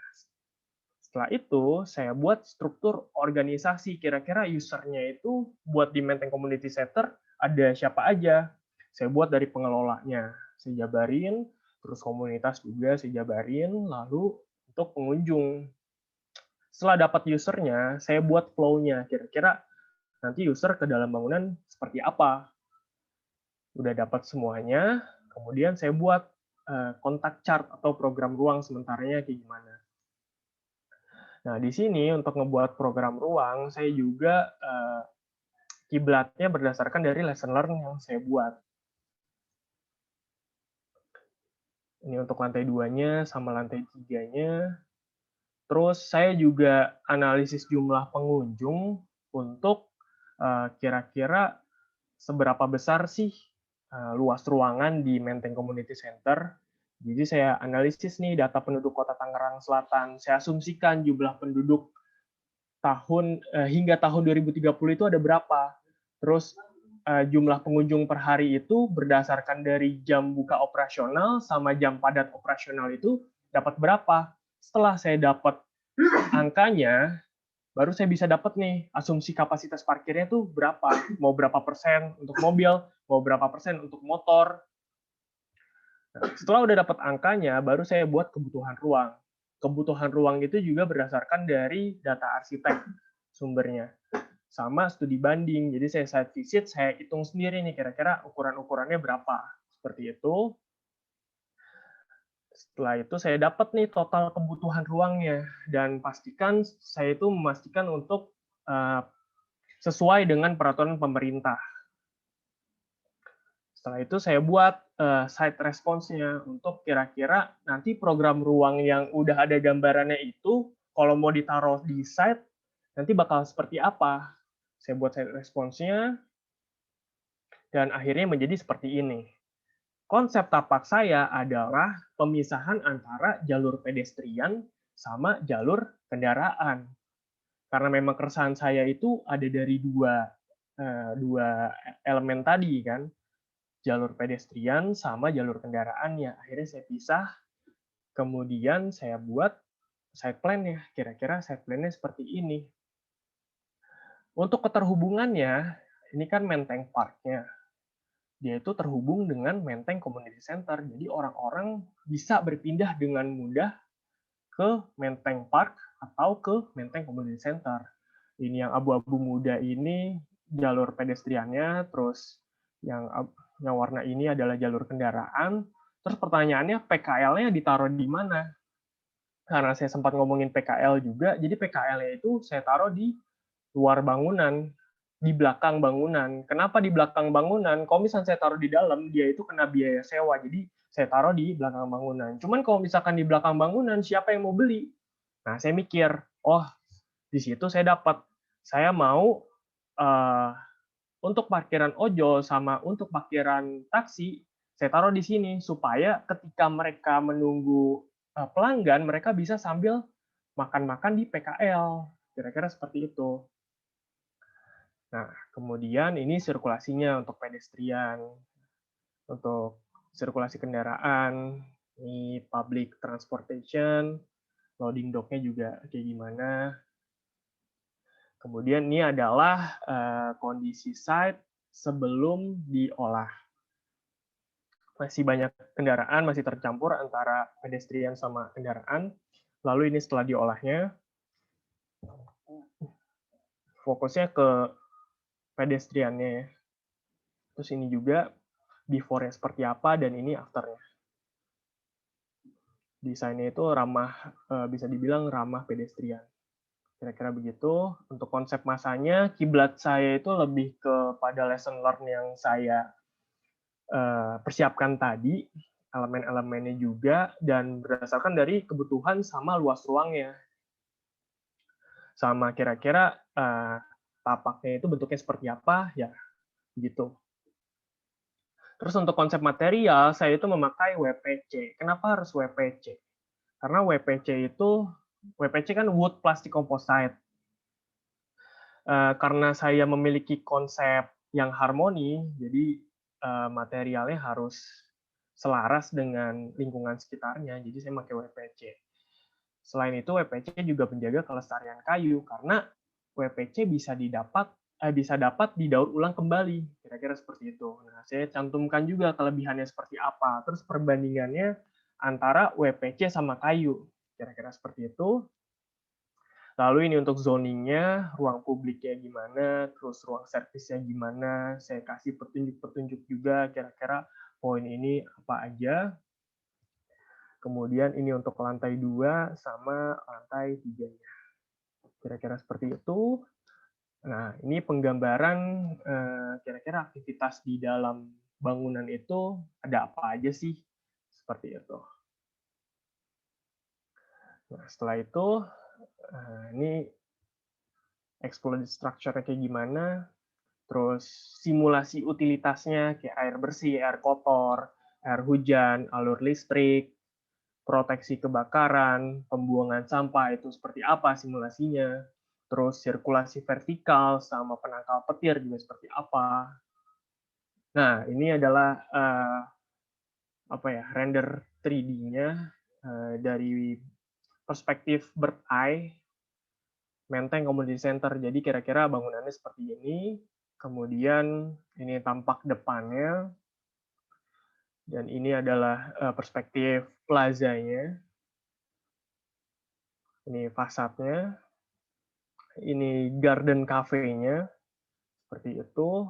Setelah itu, saya buat struktur organisasi. Kira-kira usernya itu buat di Menteng Community Center ada siapa aja. Saya buat dari pengelolanya. Saya jabarin, terus komunitas juga saya jabarin, lalu untuk pengunjung. Setelah dapat usernya, saya buat flow-nya. Kira-kira nanti user ke dalam bangunan seperti apa. Udah dapat semuanya, kemudian saya buat kontak chart atau program ruang sementaranya kayak gimana. Nah, di sini untuk ngebuat program ruang, saya juga kiblatnya berdasarkan dari lesson learn yang saya buat. Ini untuk lantai 2-nya sama lantai 3-nya. Terus saya juga analisis jumlah pengunjung untuk kira-kira seberapa besar sih luas ruangan di Menteng Community Center. Jadi saya analisis nih data penduduk Kota Tangerang Selatan. Saya asumsikan jumlah penduduk hingga tahun 2030 itu ada berapa. Terus jumlah pengunjung per hari itu berdasarkan dari jam buka operasional sama jam padat operasional itu dapat berapa. Setelah saya dapat angkanya, baru saya bisa dapat nih asumsi kapasitas parkirnya itu berapa. Mau berapa persen untuk mobil, mau berapa persen untuk motor. Nah, setelah udah dapat angkanya, baru saya buat kebutuhan ruang. Kebutuhan ruang itu juga berdasarkan dari data arsitek sumbernya. Sama studi banding. Jadi saya site visit, saya hitung sendiri nih kira-kira ukuran-ukurannya berapa. Seperti itu. Setelah itu saya dapat nih total kebutuhan ruangnya. Dan pastikan, saya itu memastikan untuk sesuai dengan peraturan pemerintah. Setelah itu saya buat site response-nya untuk kira-kira nanti program ruang yang udah ada gambarannya itu, kalau mau ditaruh di site, nanti bakal seperti apa. Saya buat site response-nya, dan akhirnya menjadi seperti ini. Konsep tapak saya adalah pemisahan antara jalur pedestrian sama jalur kendaraan. Karena memang keresahan saya itu ada dari dua elemen tadi kan, jalur pedestrian sama jalur kendaraan ya. Akhirnya saya pisah, kemudian saya buat site plan-nya. Kira-kira site plan-nya seperti ini. Untuk keterhubungannya, ini kan Menteng Park-nya. Dia itu terhubung dengan Menteng Community Center. Jadi orang-orang bisa berpindah dengan mudah ke Menteng Park atau ke Menteng Community Center. Ini yang abu-abu muda ini jalur pedestriannya, terus yang warna ini adalah jalur kendaraan. Terus pertanyaannya PKL-nya ditaruh di mana? Karena saya sempat ngomongin PKL juga, jadi PKL-nya itu saya taruh di luar bangunan, di belakang bangunan. Kenapa di belakang bangunan? Kalau misalnya saya taruh di dalam, dia itu kena biaya sewa. Jadi saya taruh di belakang bangunan. Cuman kalau misalkan di belakang bangunan, siapa yang mau beli? Nah, saya mikir, oh, di situ saya dapat. Saya mau untuk parkiran ojol sama untuk parkiran taksi, saya taruh di sini supaya ketika mereka menunggu pelanggan, mereka bisa sambil makan-makan di PKL. Kira-kira seperti itu. Nah, kemudian ini sirkulasinya untuk pedestrian, untuk sirkulasi kendaraan, ini public transportation, loading dock-nya juga kayak gimana. Kemudian ini adalah kondisi site sebelum diolah. Masih banyak kendaraan, masih tercampur antara pedestrian sama kendaraan. Lalu ini setelah diolahnya, fokusnya ke pedestriannya ya. Terus ini juga before-nya seperti apa, dan ini after-nya. Desainnya itu ramah, bisa dibilang ramah pedestrian. Kira-kira begitu. Untuk konsep masanya, kiblat saya itu lebih kepada lesson learn yang saya persiapkan tadi, elemen-elemennya juga, dan berdasarkan dari kebutuhan sama luas ruangnya. Sama kira-kira tapaknya itu bentuknya seperti apa, ya gitu. Terus untuk konsep material, saya itu memakai WPC. Kenapa harus WPC? Karena WPC kan wood plastic composite. Karena saya memiliki konsep yang harmoni, jadi materialnya harus selaras dengan lingkungan sekitarnya, jadi saya pakai WPC. Selain itu, WPC juga menjaga kelestarian kayu karena WPC bisa dapat didaur ulang kembali, kira-kira seperti itu. Nah, saya cantumkan juga kelebihannya seperti apa, terus perbandingannya antara WPC sama kayu, kira-kira seperti itu. Lalu ini untuk zoningnya, ruang publiknya gimana, terus ruang servisnya gimana, saya kasih petunjuk-petunjuk juga kira-kira poin ini apa aja. Kemudian ini untuk lantai 2 sama lantai 3-nya. Kira-kira seperti itu. Nah, ini penggambaran kira-kira aktivitas di dalam bangunan itu ada apa aja sih? Seperti itu. Nah, setelah itu, ini exploded structure-nya kayak gimana, terus simulasi utilitasnya kayak air bersih, air kotor, air hujan, alur listrik, proteksi kebakaran, pembuangan sampah itu seperti apa simulasinya, terus sirkulasi vertikal sama penangkal petir juga seperti apa. Nah, ini adalah render 3D-nya dari perspektif bird eye Menteng Community Center. Jadi kira-kira bangunannya seperti ini. Kemudian ini tampak depannya. Dan ini adalah perspektif plazanya. Ini fasadnya. Ini garden cafe-nya. Seperti itu.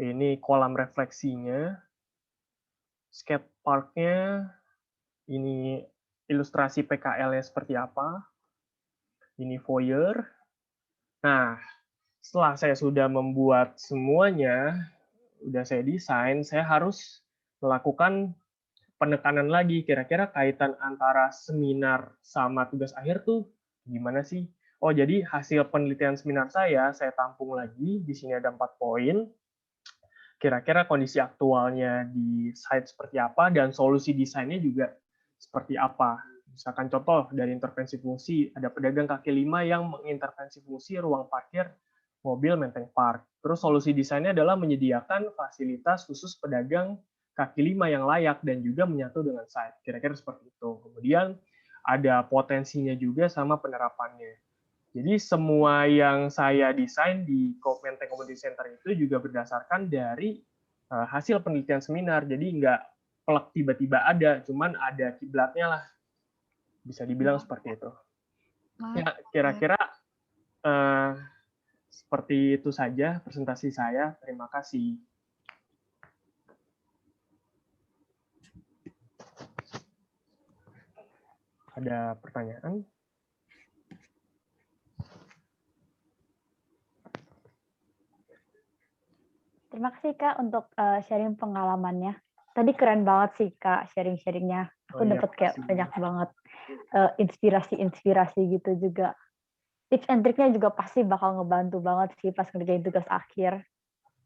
Ini kolam refleksinya. Skate park-nya. Ini ilustrasi PKL-nya seperti apa. Ini foyer. Nah, setelah saya sudah membuat semuanya, udah saya desain, saya harus melakukan penekanan lagi. Kira-kira kaitan antara seminar sama tugas akhir tuh gimana sih? Oh, jadi hasil penelitian seminar saya tampung lagi. Di sini ada 4 poin. Kira-kira kondisi aktualnya di site seperti apa, dan solusi desainnya juga seperti apa. Misalkan contoh dari intervensi fungsi, ada pedagang kaki lima yang mengintervensi fungsi ruang parkir mobil Menteng Park. Terus solusi desainnya adalah menyediakan fasilitas khusus pedagang kaki lima yang layak dan juga menyatu dengan site. Kira-kira seperti itu. Kemudian ada potensinya juga sama penerapannya. Jadi semua yang saya desain di Menteng Community Center itu juga berdasarkan dari hasil penelitian seminar. Jadi nggak plek tiba-tiba ada, cuman ada kiblatnya lah. Bisa dibilang seperti itu. Ya, kira-kira seperti itu saja presentasi saya. Terima kasih. Ada pertanyaan? Terima kasih Kak untuk sharing pengalamannya. Tadi keren banget sih Kak sharing-sharingnya. Aku dapat kayak banyak banget inspirasi-inspirasi gitu juga. Tips and triknya juga pasti bakal ngebantu banget sih pas ngerjain tugas akhir.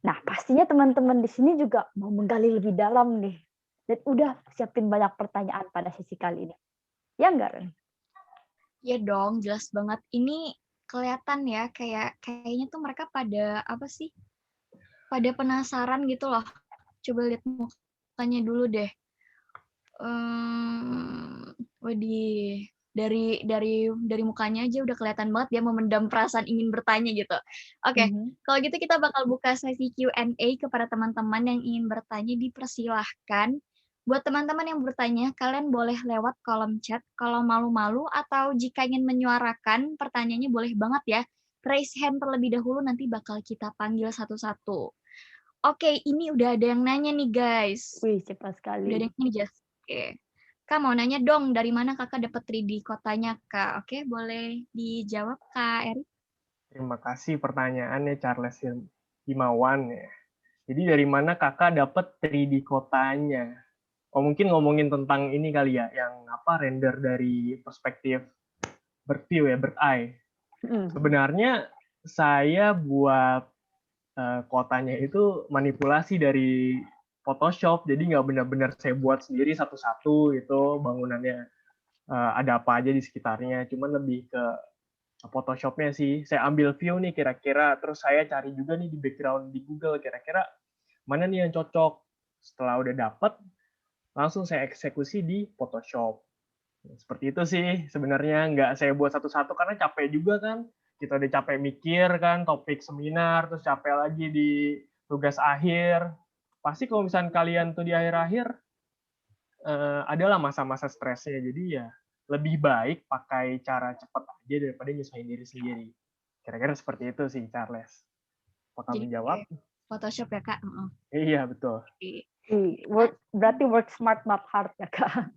Nah, pastinya teman-teman di sini juga mau menggali lebih dalam nih. Dan udah siapin banyak pertanyaan pada sesi kali ini. Ya enggak, Ren? Ya dong, jelas banget. Ini kelihatan ya, kayaknya tuh mereka pada apa sih? Pada penasaran gitu loh. Coba lihat mukanya dulu deh. Waduh, dari mukanya aja udah kelihatan banget dia memendam perasaan ingin bertanya gitu. Oke, kalau gitu kita bakal buka sesi Q&A kepada teman-teman yang ingin bertanya, dipersilahkan. Buat teman-teman yang bertanya, kalian boleh lewat kolom chat. Kalau malu-malu atau jika ingin menyuarakan pertanyaannya boleh banget ya. Raise hand terlebih dahulu, nanti bakal kita panggil satu-satu. Oke, ini udah ada yang nanya nih guys. Wih, cepat sekali. Udah ada yang nanya, Jas. Oke. Kak mau nanya dong, dari mana kakak dapat 3D kotanya Kak? Oke, boleh dijawab Kak Erik? Terima kasih pertanyaannya Charles Himawan ya. Jadi dari mana kakak dapat 3D kotanya? Oh, mungkin ngomongin tentang ini kali ya, yang render dari perspektif bird view ya, bird eye. Sebenarnya saya buat kotanya itu manipulasi dari Photoshop, jadi nggak benar-benar saya buat sendiri satu-satu itu bangunannya ada apa aja di sekitarnya, cuman lebih ke Photoshop-nya sih. Saya ambil view nih kira-kira, terus saya cari juga nih di background di Google kira-kira mana nih yang cocok. Setelah udah dapet, langsung saya eksekusi di Photoshop. Seperti itu sih sebenarnya, nggak saya buat satu-satu karena capek juga kan. Kita udah capek mikir kan topik seminar, terus capek lagi di tugas akhir. Pasti kalau misalnya kalian tuh di akhir-akhir adalah masa-masa stresnya. Jadi ya lebih baik pakai cara cepat aja daripada nyusahin diri sendiri. Kira-kira seperti itu sih, Charles. Apakah Jadi menjawab? pakai Photoshop ya Kak. Iya, betul. Berarti work smart not hard ya Kak.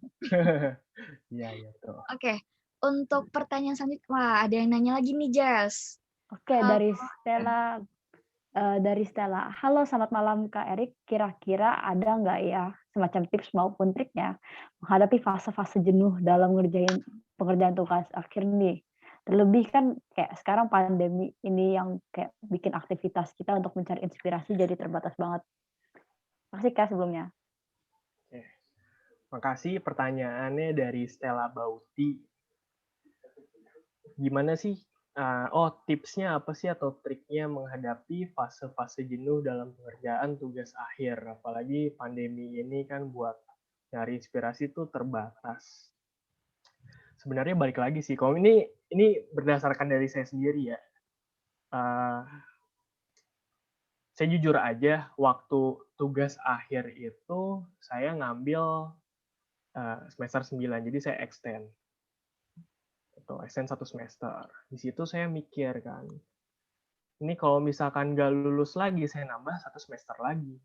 Iya, iya, betul. Oke, untuk pertanyaan selanjutnya, wah ada yang nanya lagi nih Jas. Oke, dari Stella. Halo, selamat malam Kak Erik. Kira-kira ada nggak ya semacam tips maupun triknya menghadapi fase-fase jenuh dalam ngerjain pengerjaan tugas akhir nih? Terlebih kan kayak sekarang pandemi ini yang kayak bikin aktivitas kita untuk mencari inspirasi jadi terbatas banget. Makasih Kak sebelumnya. Oke. Makasih pertanyaannya dari Stella Bauti. Gimana sih? Tipsnya apa sih atau triknya menghadapi fase-fase jenuh dalam pengerjaan tugas akhir? Apalagi pandemi ini kan buat nyari inspirasi tuh terbatas. Sebenarnya balik lagi sih, kalau ini berdasarkan dari saya sendiri ya. Saya jujur aja, waktu tugas akhir itu saya ngambil semester 9, jadi saya extend. Extend 1 semester. Di situ saya mikir kan, ini kalau misalkan nggak lulus lagi, saya nambah 1 semester lagi.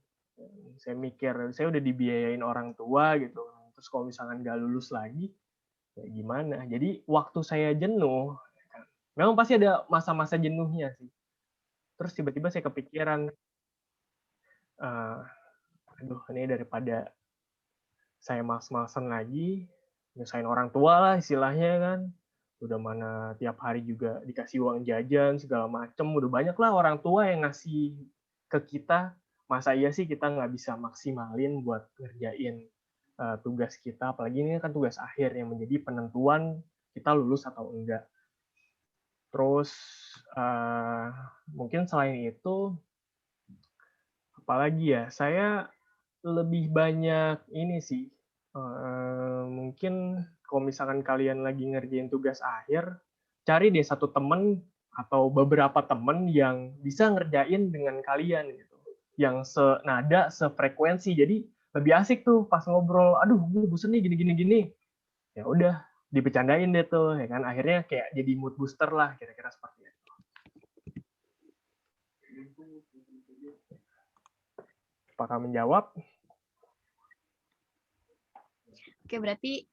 Saya mikir, saya udah dibiayain orang tua gitu. Terus kalau misalkan nggak lulus lagi, ya gimana? Jadi waktu saya jenuh, memang pasti ada masa-masa jenuhnya sih. Terus tiba-tiba saya kepikiran, aduh ini daripada saya males-malesan lagi, nyusahin orang tua lah istilahnya kan. Udah mana tiap hari juga dikasih uang jajan segala macem, udah banyak lah orang tua yang ngasih ke kita. Masa iya sih kita nggak bisa maksimalin buat ngerjain tugas kita, apalagi ini kan tugas akhir yang menjadi penentuan kita lulus atau enggak. Terus mungkin selain itu, apalagi ya, saya lebih banyak ini sih, mungkin kalau misalkan kalian lagi ngerjain tugas akhir, cari deh satu temen atau beberapa temen yang bisa ngerjain dengan kalian gitu, yang senada, sefrekuensi. Jadi lebih asik tuh pas ngobrol, aduh gue bosen nih gini. Ya udah, dibecandain deh tuh, ya kan. Akhirnya kayak jadi mood booster lah, kira-kira seperti itu. Apakah menjawab? Oke, berarti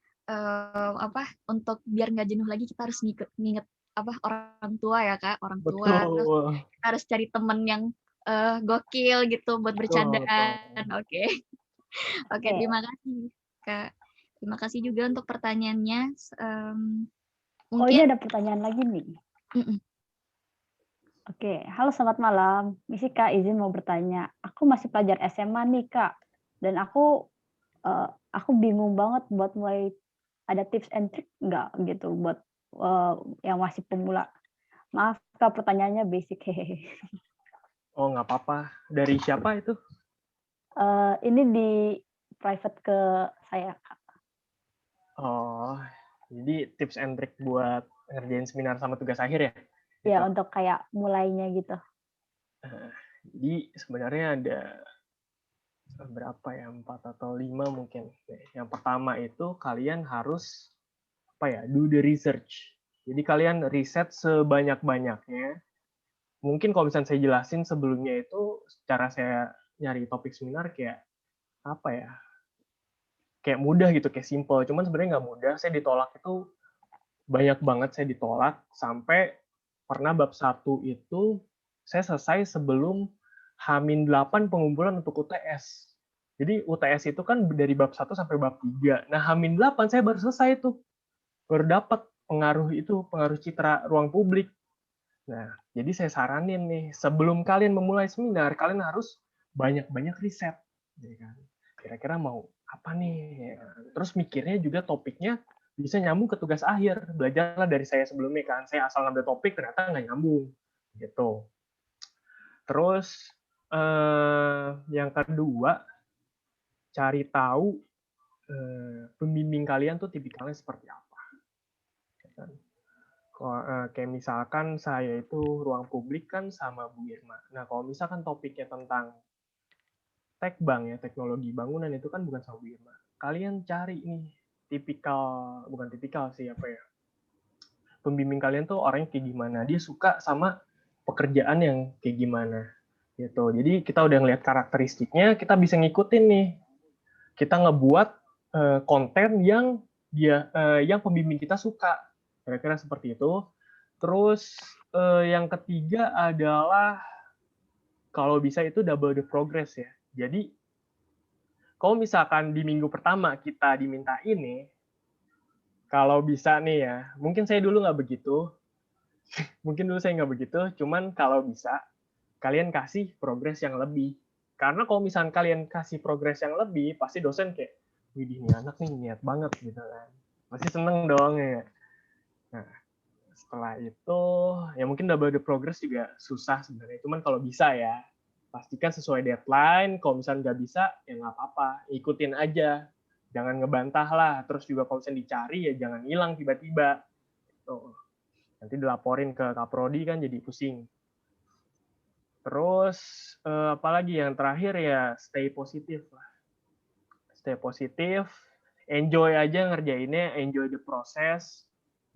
untuk biar nggak jenuh lagi kita harus nginget orang tua ya Kak, orang tua. Terus Betul. kita harus cari temen yang gokil gitu buat bercandaan. Oke. Oke, terima kasih Kak. Terima kasih juga untuk pertanyaannya. Ini ada pertanyaan lagi nih. Oke, halo selamat malam. Misi Kak izin mau bertanya. Aku masih pelajar SMA nih Kak, dan aku bingung banget buat mulai, ada tips and trick nggak gitu buat yang masih pemula. Maaf Kak pertanyaannya basic hehehe. Oh nggak apa-apa. Dari siapa itu? Ini di private ke saya Kak. Oh, jadi tips and trick buat ngerjain seminar sama tugas akhir ya? Ya untuk kayak mulainya gitu. Jadi sebenarnya ada berapa ya, 4 atau 5 mungkin. Yang pertama itu kalian harus do the research. Jadi kalian riset sebanyak-banyaknya. Mungkin kalau misalnya saya jelasin sebelumnya itu, cara saya nyari topik seminar kayak kayak mudah gitu, kayak simple. Cuman sebenarnya nggak mudah. Saya ditolak itu banyak banget, saya ditolak sampai pernah bab 1 itu saya selesai sebelum H-8 pengumpulan untuk UTS. Jadi UTS itu kan dari bab 1 sampai bab 3. Nah, H-8 saya baru selesai tuh. Baru dapat pengaruh citra ruang publik. Nah, jadi saya saranin nih, sebelum kalian memulai seminar, kalian harus banyak-banyak riset. Kira-kira mau apa nih? Terus mikirnya juga topiknya bisa nyambung ke tugas akhir. Belajarlah dari saya sebelumnya kan. Saya asal ngambil topik, ternyata nggak nyambung. Gitu. Terus yang kedua, cari tahu pembimbing kalian tuh tipikalnya seperti apa. Kayak misalkan saya itu ruang publik kan sama Bu Irma. Nah, kalau misalkan topiknya tentang tekbang ya, teknologi bangunan itu kan bukan sama Bu Irma. Kalian cari nih bukan tipikal sih apa ya. Pembimbing kalian tuh orangnya kayak gimana, dia suka sama pekerjaan yang kayak gimana gitu. Jadi kita udah ngeliat karakteristiknya, kita bisa ngikutin nih. Kita ngebuat konten yang yang pembimbing kita suka. Kira-kira seperti itu. Terus yang ketiga adalah kalau bisa itu double the progress ya. Jadi kalau misalkan di minggu pertama kita diminta ini, kalau bisa nih ya, mungkin saya dulu nggak begitu, cuman kalau bisa kalian kasih progres yang lebih. Karena kalau misalkan kalian kasih progres yang lebih, pasti dosen kayak, widih nih anak nih niat banget gitu kan. Pasti seneng dong ya. Nah, setelah itu ya mungkin double the progress juga susah sebenarnya. Cuman kalau bisa ya, pastikan sesuai deadline. Kalau misalnya nggak bisa, ya nggak apa-apa. Ikutin aja. Jangan ngebantah lah. Terus juga kalau misalnya dicari, ya jangan hilang tiba-tiba. Tuh. Nanti dilaporin ke Kaprodi kan jadi pusing. Terus apalagi yang terakhir ya stay positif lah. Stay positif, enjoy aja ngerjainnya, enjoy the process.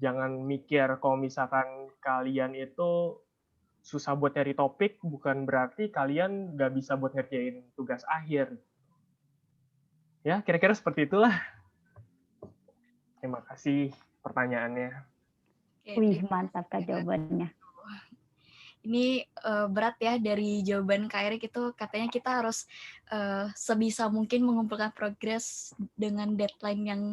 Jangan mikir kalau misalkan kalian itu susah buat nyari topik, bukan berarti kalian nggak bisa buat ngerjain tugas akhir. Ya, kira-kira seperti itulah. Terima kasih pertanyaannya. Wih, mantap Kak jawabannya. Ini berat ya dari jawaban Kak Erik itu katanya kita harus sebisa mungkin mengumpulkan progres dengan deadline yang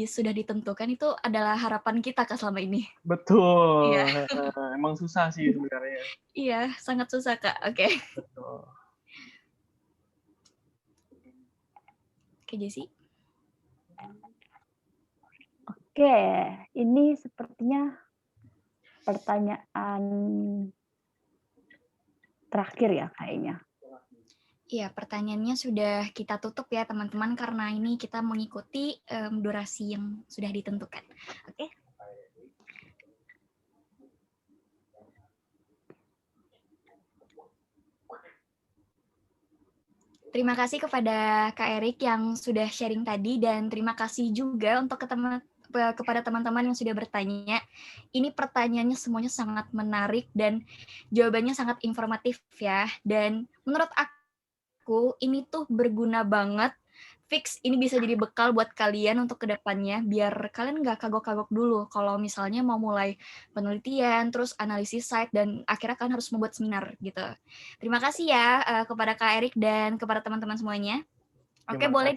sudah ditentukan itu adalah harapan kita Kak selama ini. Betul. Iya. Emang susah sih sebenarnya. Iya, sangat susah Kak. Oke. Betul. Oke, Jessy. Oke, ini sepertinya pertanyaan terakhir ya kayaknya. Iya, pertanyaannya sudah kita tutup ya teman-teman karena ini kita mengikuti durasi yang sudah ditentukan. Oke. Terima kasih kepada Kak Erik yang sudah sharing tadi dan terima kasih juga untuk kepada teman-teman yang sudah bertanya. Ini pertanyaannya semuanya sangat menarik dan jawabannya sangat informatif ya. Dan menurut aku ini tuh berguna banget. Fix ini bisa jadi bekal buat kalian untuk kedepannya biar kalian nggak kagok-kagok dulu kalau misalnya mau mulai penelitian, terus analisis site, dan akhirnya kalian harus membuat seminar gitu. Terima kasih ya kepada Kak Erik dan kepada teman-teman semuanya. Oke, boleh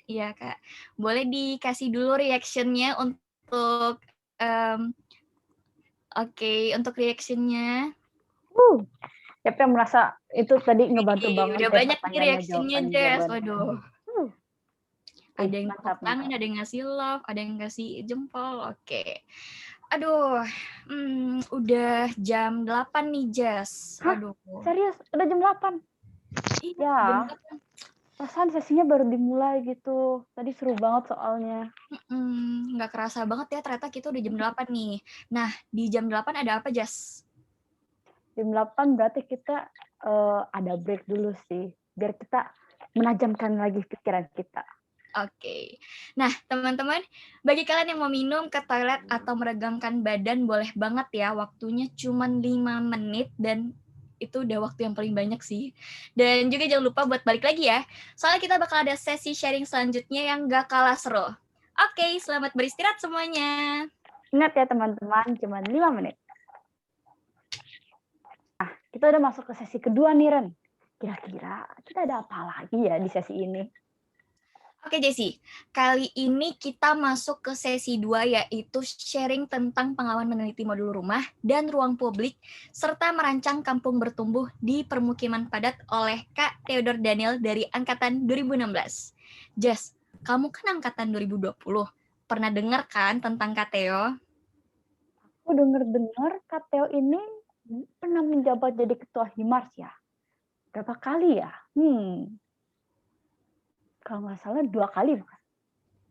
ya Kak, boleh dikasih dulu reaction-nya untuk untuk reaction-nya. Siapa yang merasa itu tadi ngebantu banget Udah banyak nih reaction-nya, Jess. Waduh. Ada yang tepuk tangan, ada yang ngasih love, ada yang ngasih jempol. Oke. Aduh, udah jam 8 nih, Jess. Aduh. Serius? Udah jam 8? Iya, ya. jam 8. Perasaan sesinya baru dimulai gitu. Tadi seru banget soalnya. Nggak kerasa banget ya, ternyata kita udah jam 8 nih. Nah, di jam 8 ada apa, Jess? Jam 8 berarti kita ada break dulu sih. Biar kita menajamkan lagi pikiran kita. Oke. Nah, teman-teman, bagi kalian yang mau minum, ke toilet, atau meregangkan badan, boleh banget ya. Waktunya cuma 5 menit, dan itu udah waktu yang paling banyak sih. Dan juga jangan lupa buat balik lagi ya. Soalnya kita bakal ada sesi sharing selanjutnya yang gak kalah seru. Oke, selamat beristirahat semuanya. Ingat ya teman-teman, cuma 5 menit. Nah, kita udah masuk ke sesi kedua nih, Ren. Kira-kira kita ada apa lagi ya di sesi ini? Oke, Jessy. Kali ini kita masuk ke sesi 2, yaitu sharing tentang pengalaman meneliti modul rumah dan ruang publik, serta merancang kampung bertumbuh di permukiman padat oleh Kak Theodor Daniel dari Angkatan 2016. Jess, kamu kan Angkatan 2020. Pernah dengar kan tentang Kak Theo? Aku dengar Kak Theo ini pernah menjabat jadi ketua Himars ya. Berapa kali ya? kalau nggak salah 2 kali.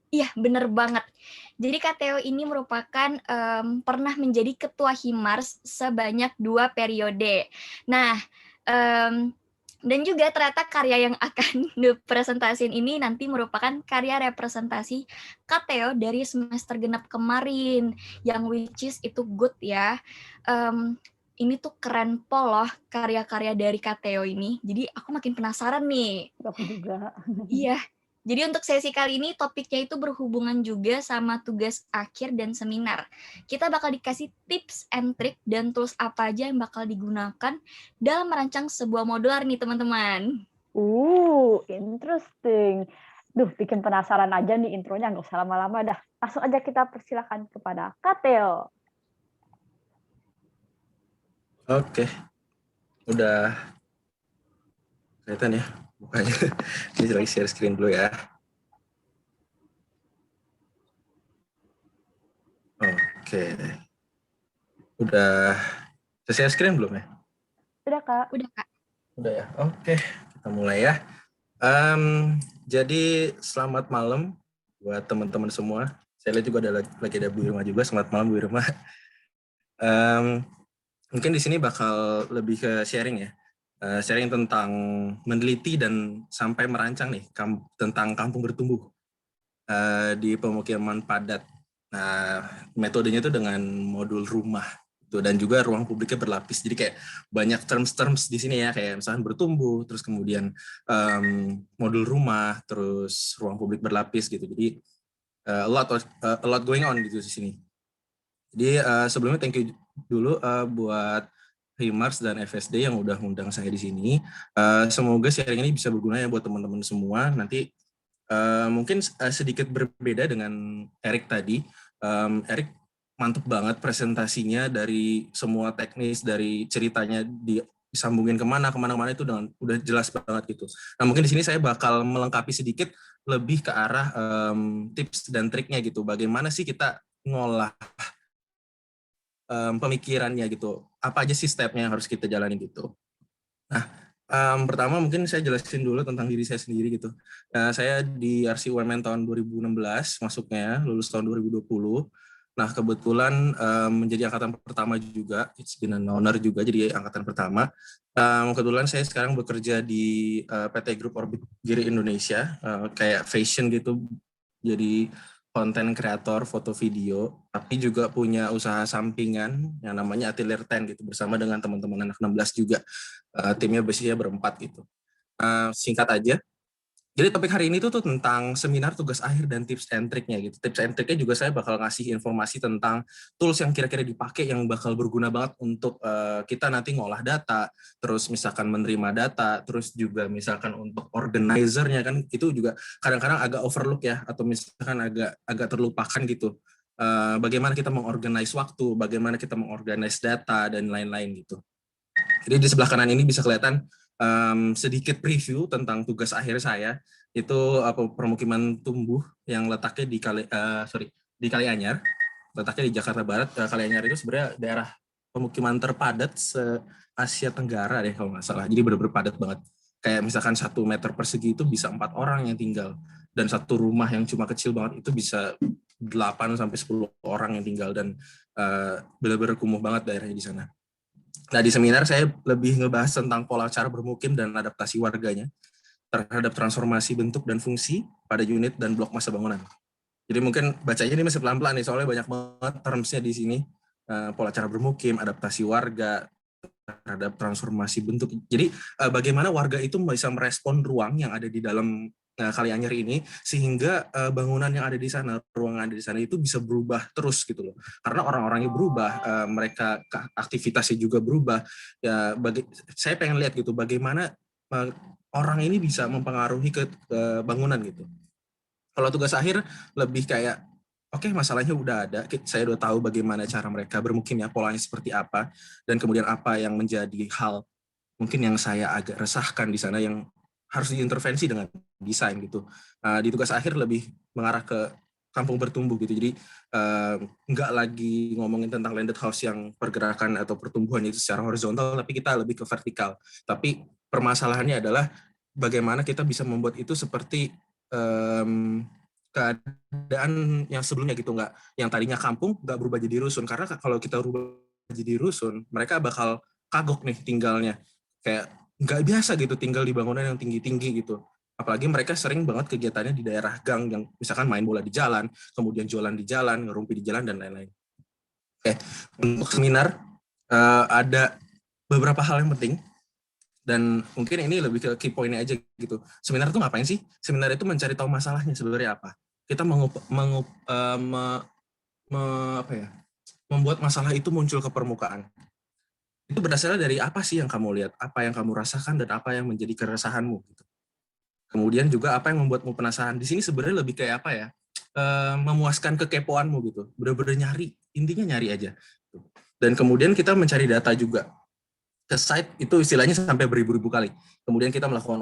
Iya, bener banget. Jadi Kak Theo ini merupakan pernah menjadi ketua Himars sebanyak 2 periode. Nah, dan juga ternyata karya yang akan dipresentasiin ini nanti merupakan karya representasi Kak Theo dari semester genap kemarin, yang which is itu good ya. Ini tuh keren loh karya-karya dari Kak Theo ini. Jadi aku makin penasaran nih. Aku juga. Iya. Jadi untuk sesi kali ini topiknya itu berhubungan juga sama tugas akhir dan seminar. Kita bakal dikasih tips and trick dan tools apa aja yang bakal digunakan dalam merancang sebuah modular nih teman-teman. Interesting. Duh, bikin penasaran aja nih intronya, nggak usah lama-lama dah. Langsung aja kita persilakan kepada Kak Theo. Oke, udah kelihatan ya mukanya. Ini lagi share screen dulu ya. Oke, udah share screen belum ya? Udah, Kak. Udah, Kak. Udah ya. Oke, kita mulai ya. Jadi selamat malam buat teman-teman semua. Saya lihat juga lagi ada Bu Irma juga. Selamat malam Bu Irma. Mungkin di sini bakal lebih ke sharing ya. Sharing tentang meneliti dan sampai merancang nih tentang kampung bertumbuh di pemukiman padat. Nah, metodenya itu dengan modul rumah gitu, dan juga ruang publiknya berlapis. Jadi kayak banyak terms di sini ya, kayak misalkan bertumbuh, terus kemudian modul rumah, terus ruang publik berlapis gitu. Jadi a lot going on gitu di sini. Jadi sebelumnya thank you dulu buat Himars dan FSD yang udah ngundang saya di sini. Semoga sharing ini bisa berguna ya buat teman-teman semua. Nanti mungkin sedikit berbeda dengan Erik tadi. Erik mantep banget presentasinya, dari semua teknis, dari ceritanya disambungin kemana itu dengan udah jelas banget gitu. Nah mungkin di sini saya bakal melengkapi sedikit lebih ke arah tips dan triknya gitu. Bagaimana sih kita ngolah pemikirannya gitu. Apa aja sih stepnya yang harus kita jalani gitu. Nah, pertama mungkin saya jelasin dulu tentang diri saya sendiri gitu. Saya di RC UMN tahun 2016 masuknya, lulus tahun 2020. Nah, kebetulan menjadi angkatan pertama juga, it's been an honor juga jadi angkatan pertama. Kebetulan saya sekarang bekerja di PT Group Orbit Giri Indonesia, kayak fashion gitu, jadi konten kreator foto video, tapi juga punya usaha sampingan yang namanya Atelier 10 gitu, bersama dengan teman-teman anak 16 juga. Timnya biasanya berempat gitu. Singkat aja. Jadi topik hari ini tuh tentang seminar tugas akhir dan tips and triknya gitu. Tips and triknya juga saya bakal ngasih informasi tentang tools yang kira-kira dipakai yang bakal berguna banget untuk kita nanti ngolah data, terus misalkan menerima data, terus juga misalkan untuk organizer-nya kan itu juga kadang-kadang agak overlook ya, atau misalkan agak terlupakan gitu. Bagaimana kita mengorganize waktu, bagaimana kita mengorganize data dan lain-lain gitu. Jadi di sebelah kanan ini bisa kelihatan sedikit preview tentang tugas akhir saya, itu permukiman tumbuh yang letaknya di Kalianyar, letaknya di Jakarta Barat. Kalianyar itu sebenarnya daerah pemukiman terpadat se-Asia Tenggara deh kalau nggak salah. Jadi benar-benar padat banget. Kayak misalkan 1 meter persegi itu bisa 4 orang yang tinggal, dan satu rumah yang cuma kecil banget itu bisa 8 sampai 10 orang yang tinggal, dan benar-benar kumuh banget daerahnya di sana. Nah, di seminar saya lebih ngebahas tentang pola cara bermukim dan adaptasi warganya terhadap transformasi bentuk dan fungsi pada unit dan blok masa bangunan. Jadi mungkin bacanya ini masih pelan-pelan nih, soalnya banyak banget termsnya di sini. Pola cara bermukim, adaptasi warga terhadap transformasi bentuk. Jadi bagaimana warga itu bisa merespon ruang yang ada di dalam Kalianyar ini, sehingga bangunan yang ada di sana, ruangan ada di sana itu bisa berubah terus gitu loh. Karena orang-orangnya berubah, mereka aktivitasnya juga berubah. Ya, saya pengen lihat gitu bagaimana orang ini bisa mempengaruhi ke bangunan gitu. Kalau tugas akhir lebih kayak oke, masalahnya udah ada, saya udah tahu bagaimana cara mereka bermukim ya, polanya seperti apa, dan kemudian apa yang menjadi hal mungkin yang saya agak resahkan di sana yang harus diintervensi dengan desain gitu. Di tugas akhir lebih mengarah ke kampung bertumbuh gitu. Jadi nggak lagi ngomongin tentang landed house yang pergerakan atau pertumbuhan itu secara horizontal, tapi kita lebih ke vertikal. Tapi permasalahannya adalah bagaimana kita bisa membuat itu seperti keadaan yang sebelumnya gitu, nggak yang tadinya kampung nggak berubah jadi rusun, karena kalau kita berubah jadi rusun mereka bakal kagok nih tinggalnya, kayak nggak biasa gitu tinggal di bangunan yang tinggi-tinggi gitu, apalagi mereka sering banget kegiatannya di daerah gang yang misalkan main bola di jalan, kemudian jualan di jalan, ngerumpi di jalan dan lain-lain. Oke, untuk seminar ada beberapa hal yang penting. Dan mungkin ini lebih ke key point-nya aja gitu. Seminar itu ngapain sih? Seminar itu mencari tahu masalahnya sebenarnya apa. Kita membuat masalah itu muncul ke permukaan. Itu berdasarnya dari apa sih yang kamu lihat, apa yang kamu rasakan, dan apa yang menjadi keresahanmu. Gitu. Kemudian juga apa yang membuatmu penasaran. Di sini sebenarnya lebih kayak apa ya? Memuaskan kekepoanmu gitu. Bener-bener nyari, intinya nyari aja. Dan kemudian kita mencari data juga. Ke site itu istilahnya sampai beribu-ribu kali. Kemudian kita melakukan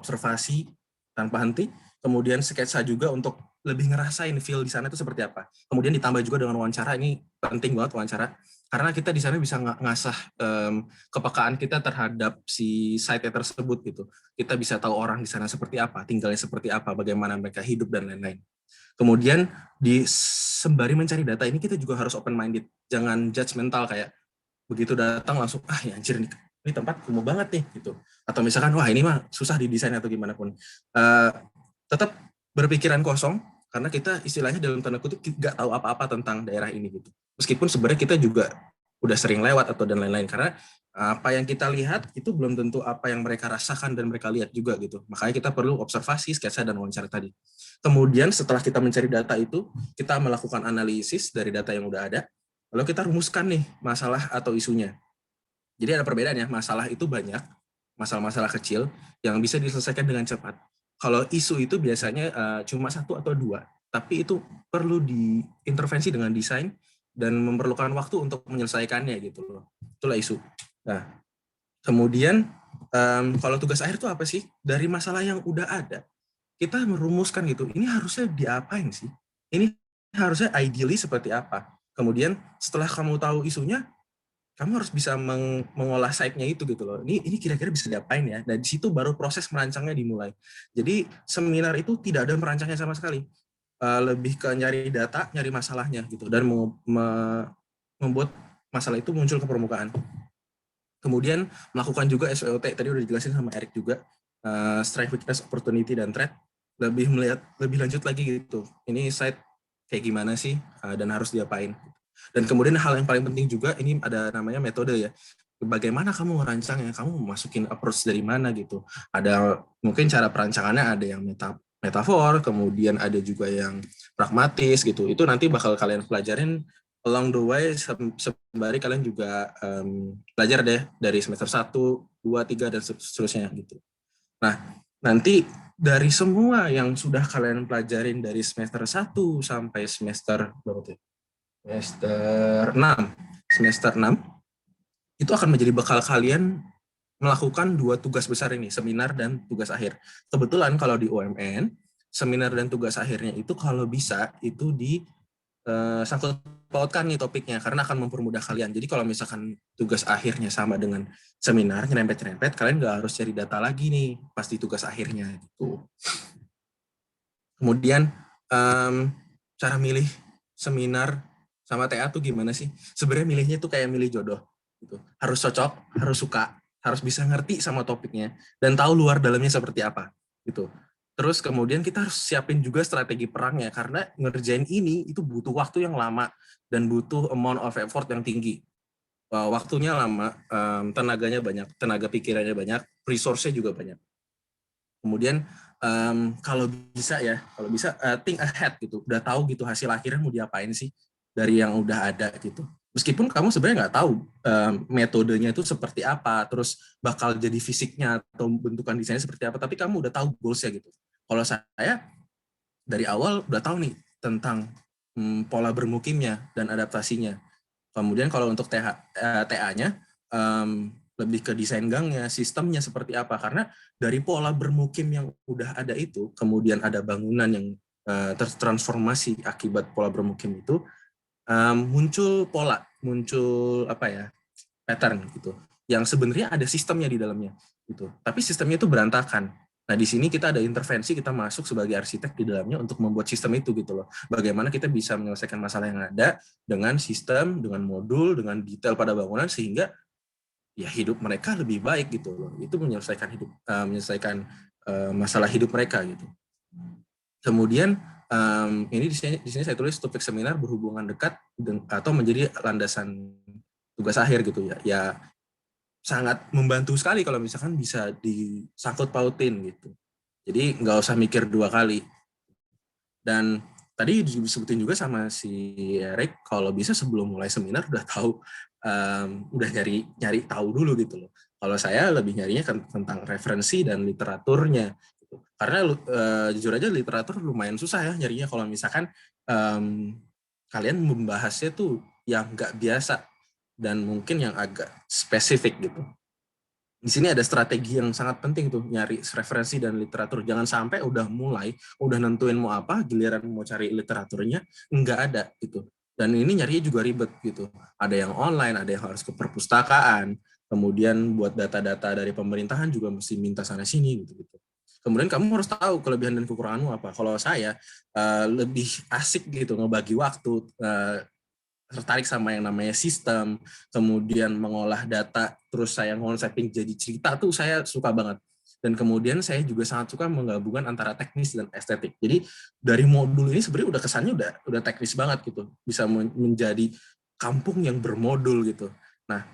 observasi tanpa henti, kemudian sketsa juga untuk lebih ngerasain feel di sana itu seperti apa. Kemudian ditambah juga dengan wawancara, ini penting banget wawancara, karena kita di sana bisa ngasah kepekaan kita terhadap si site tersebut gitu. Kita bisa tahu orang di sana seperti apa, tinggalnya seperti apa, bagaimana mereka hidup dan lain-lain. Kemudian sembari mencari data ini kita juga harus open minded, jangan judgmental kayak begitu datang langsung ya anjir ini tempat kumuh banget nih gitu, atau misalkan wah ini mah susah didesain atau gimana pun, tetap berpikiran kosong karena kita istilahnya dalam tanda kutip nggak tahu apa-apa tentang daerah ini gitu, meskipun sebenarnya kita juga udah sering lewat atau dan lain-lain, karena apa yang kita lihat itu belum tentu apa yang mereka rasakan dan mereka lihat juga gitu, makanya kita perlu observasi, sketsa, dan wawancara tadi. Kemudian setelah kita mencari data itu, kita melakukan analisis dari data yang udah ada. Lalu kita rumuskan nih masalah atau isunya. Jadi ada perbedaannya, masalah itu banyak, masalah-masalah kecil yang bisa diselesaikan dengan cepat. Kalau isu itu biasanya cuma 1 atau 2, tapi itu perlu diintervensi dengan desain dan memerlukan waktu untuk menyelesaikannya gitu loh. Itulah isu. Nah, kemudian kalau tugas akhir itu apa sih? Dari masalah yang udah ada, kita merumuskan gitu, ini harusnya diapain sih? Ini harusnya ideally seperti apa? Kemudian setelah kamu tahu isunya, kamu harus bisa mengolah site-nya itu gitu loh. Ini kira-kira bisa diapain ya? Dan di situ baru proses merancangnya dimulai. Jadi seminar itu tidak ada merancangnya sama sekali. Lebih ke nyari data, nyari masalahnya gitu, dan membuat masalah itu muncul ke permukaan. Kemudian melakukan juga SWOT, tadi udah dijelasin sama Eric juga, strength, weakness, opportunity, dan threat. Lebih melihat lebih lanjut lagi gitu. Ini site kayak gimana sih dan harus diapain. Dan kemudian hal yang paling penting juga, ini ada namanya metode ya. Bagaimana kamu merancangnya, kamu masukin approach dari mana gitu. Ada mungkin cara perancangannya ada yang metafor, kemudian ada juga yang pragmatis gitu. Itu nanti bakal kalian pelajarin along the way, sembari kalian juga belajar deh dari semester 1, 2, 3, dan seterusnya gitu. Nah, nanti dari semua yang sudah kalian pelajarin dari semester 1 sampai semester berapa tuh? Semester 6 itu akan menjadi bekal kalian melakukan 2 tugas besar ini, seminar dan tugas akhir. Kebetulan kalau di UMN, seminar dan tugas akhirnya itu kalau bisa itu sangkut pautkan nih topiknya, karena akan mempermudah kalian. Jadi kalau misalkan tugas akhirnya sama dengan seminar, nyerempet-nyerempet, kalian nggak harus cari data lagi nih pas di tugas akhirnya gitu. Kemudian cara milih seminar sama TA tuh gimana sih? Sebenarnya milihnya tuh kayak milih jodoh gitu. Harus cocok, harus suka, harus bisa ngerti sama topiknya dan tahu luar dalamnya seperti apa gitu. Terus kemudian kita harus siapin juga strategi perangnya, karena ngerjain ini itu butuh waktu yang lama dan butuh amount of effort yang tinggi. Waktunya lama, tenaganya banyak, tenaga pikirannya banyak, resource-nya juga banyak. Kemudian kalau bisa think ahead gitu, udah tahu gitu hasil akhirnya mau diapain sih dari yang udah ada gitu. Meskipun kamu sebenarnya nggak tahu metodenya itu seperti apa, terus bakal jadi fisiknya atau bentukan desainnya seperti apa, tapi kamu udah tahu goals-nya gitu. Kalau saya dari awal udah tahu nih tentang pola bermukimnya dan adaptasinya. Kemudian kalau untuk TA-nya lebih ke desain gangnya, sistemnya seperti apa, karena dari pola bermukim yang udah ada itu, kemudian ada bangunan yang tertransformasi akibat pola bermukim itu, muncul pola, muncul pattern gitu, yang sebenarnya ada sistemnya di dalamnya gitu, tapi sistemnya itu berantakan. Nah, di sini kita ada intervensi, kita masuk sebagai arsitek di dalamnya untuk membuat sistem itu gitu loh. Bagaimana kita bisa menyelesaikan masalah yang ada dengan sistem, dengan modul, dengan detail pada bangunan sehingga ya hidup mereka lebih baik gitu loh. Itu menyelesaikan masalah hidup mereka gitu. Kemudian ini di sini saya tulis topik seminar berhubungan dekat atau menjadi landasan tugas akhir gitu ya. Ya sangat membantu sekali kalau misalkan bisa disangkut pautin gitu. Jadi nggak usah mikir 2 kali. Dan tadi disebutin juga sama si Eric, kalau bisa sebelum mulai seminar udah tahu, udah nyari tahu dulu gitu loh. Kalau saya lebih nyarinya tentang referensi dan literaturnya. Gitu. Karena jujur aja literatur lumayan susah ya nyarinya kalau misalkan kalian membahasnya tuh yang nggak biasa dan mungkin yang agak spesifik gitu. Di sini ada strategi yang sangat penting tuh, nyari referensi dan literatur. Jangan sampai udah nentuin mau apa, giliran mau cari literaturnya, nggak ada gitu. Dan ini nyarinya juga ribet gitu. Ada yang online, ada yang harus ke perpustakaan, kemudian buat data-data dari pemerintahan juga mesti minta sana-sini gitu. Kemudian kamu harus tahu kelebihan dan kekuranganmu apa. Kalau saya lebih asik gitu ngebagi waktu, tertarik sama yang namanya sistem, kemudian mengolah data, terus saya ngonsepin jadi cerita tuh saya suka banget. Dan kemudian saya juga sangat suka menggabungkan antara teknis dan estetik. Jadi dari modul ini sebenarnya udah kesannya udah teknis banget gitu, bisa menjadi kampung yang bermodul gitu. Nah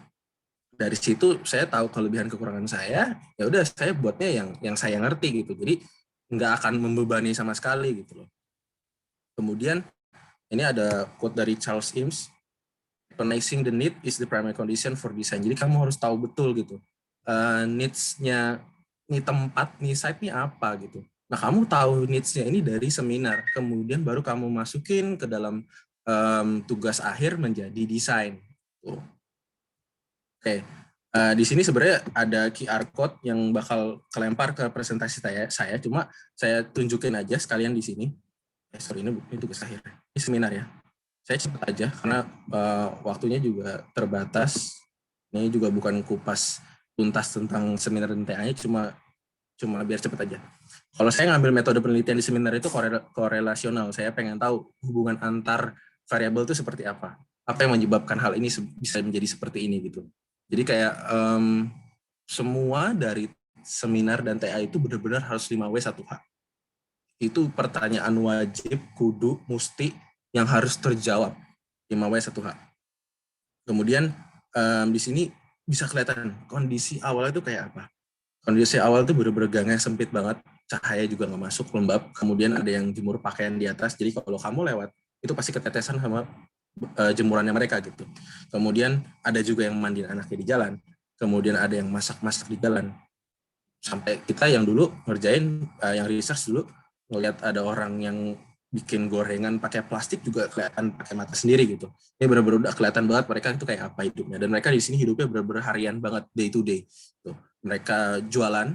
dari situ saya tahu kelebihan kekurangan saya, ya udah saya buatnya yang saya ngerti gitu. Jadi nggak akan membebani sama sekali gitu loh. Kemudian ini ada quote dari Charles Eames, recognizing the need is the primary condition for design. Jadi kamu harus tahu betul gitu, needs-nya, nih tempat, nih site-nya apa gitu. Nah kamu tahu needs-nya ini dari seminar, kemudian baru kamu masukin ke dalam tugas akhir menjadi desain. Oke. Di sini sebenarnya ada QR code yang bakal kelempar ke presentasi saya, cuma saya tunjukin aja sekalian di sini. Sorry, ini tugas akhir. Ini seminar ya. Saya cepat aja karena waktunya juga terbatas. Ini juga bukan kupas tuntas tentang seminar dan TA-nya, cuma biar cepat aja. Kalau saya ngambil metode penelitian di seminar itu korelasional. Saya pengen tahu hubungan antar variabel itu seperti apa. Apa yang menyebabkan hal ini bisa menjadi seperti ini gitu. Jadi kayak semua dari seminar dan TA itu benar-benar harus 5W 1H. Itu pertanyaan wajib, kudu, musti yang harus terjawab 5W 1H. Kemudian di sini bisa kelihatan kondisi awalnya itu kayak apa. Kondisi awal itu bener-bener gangnya sempit banget, cahaya juga nggak masuk, lembab. Kemudian ada yang jemur pakaian di atas, jadi kalau kamu lewat itu pasti ketetesan sama jemurannya mereka gitu. Kemudian ada juga yang mandiin anaknya di jalan. Kemudian ada yang masak-masak di jalan. Sampai kita yang dulu ngerjain, yang research dulu, ngeliat ada orang yang bikin gorengan pakai plastik juga kelihatan pakai mata sendiri gitu. Ini benar-benar udah kelihatan banget mereka itu kayak apa hidupnya. Dan mereka di sini hidupnya benar-benar harian banget, day to day. Tuh. Mereka jualan,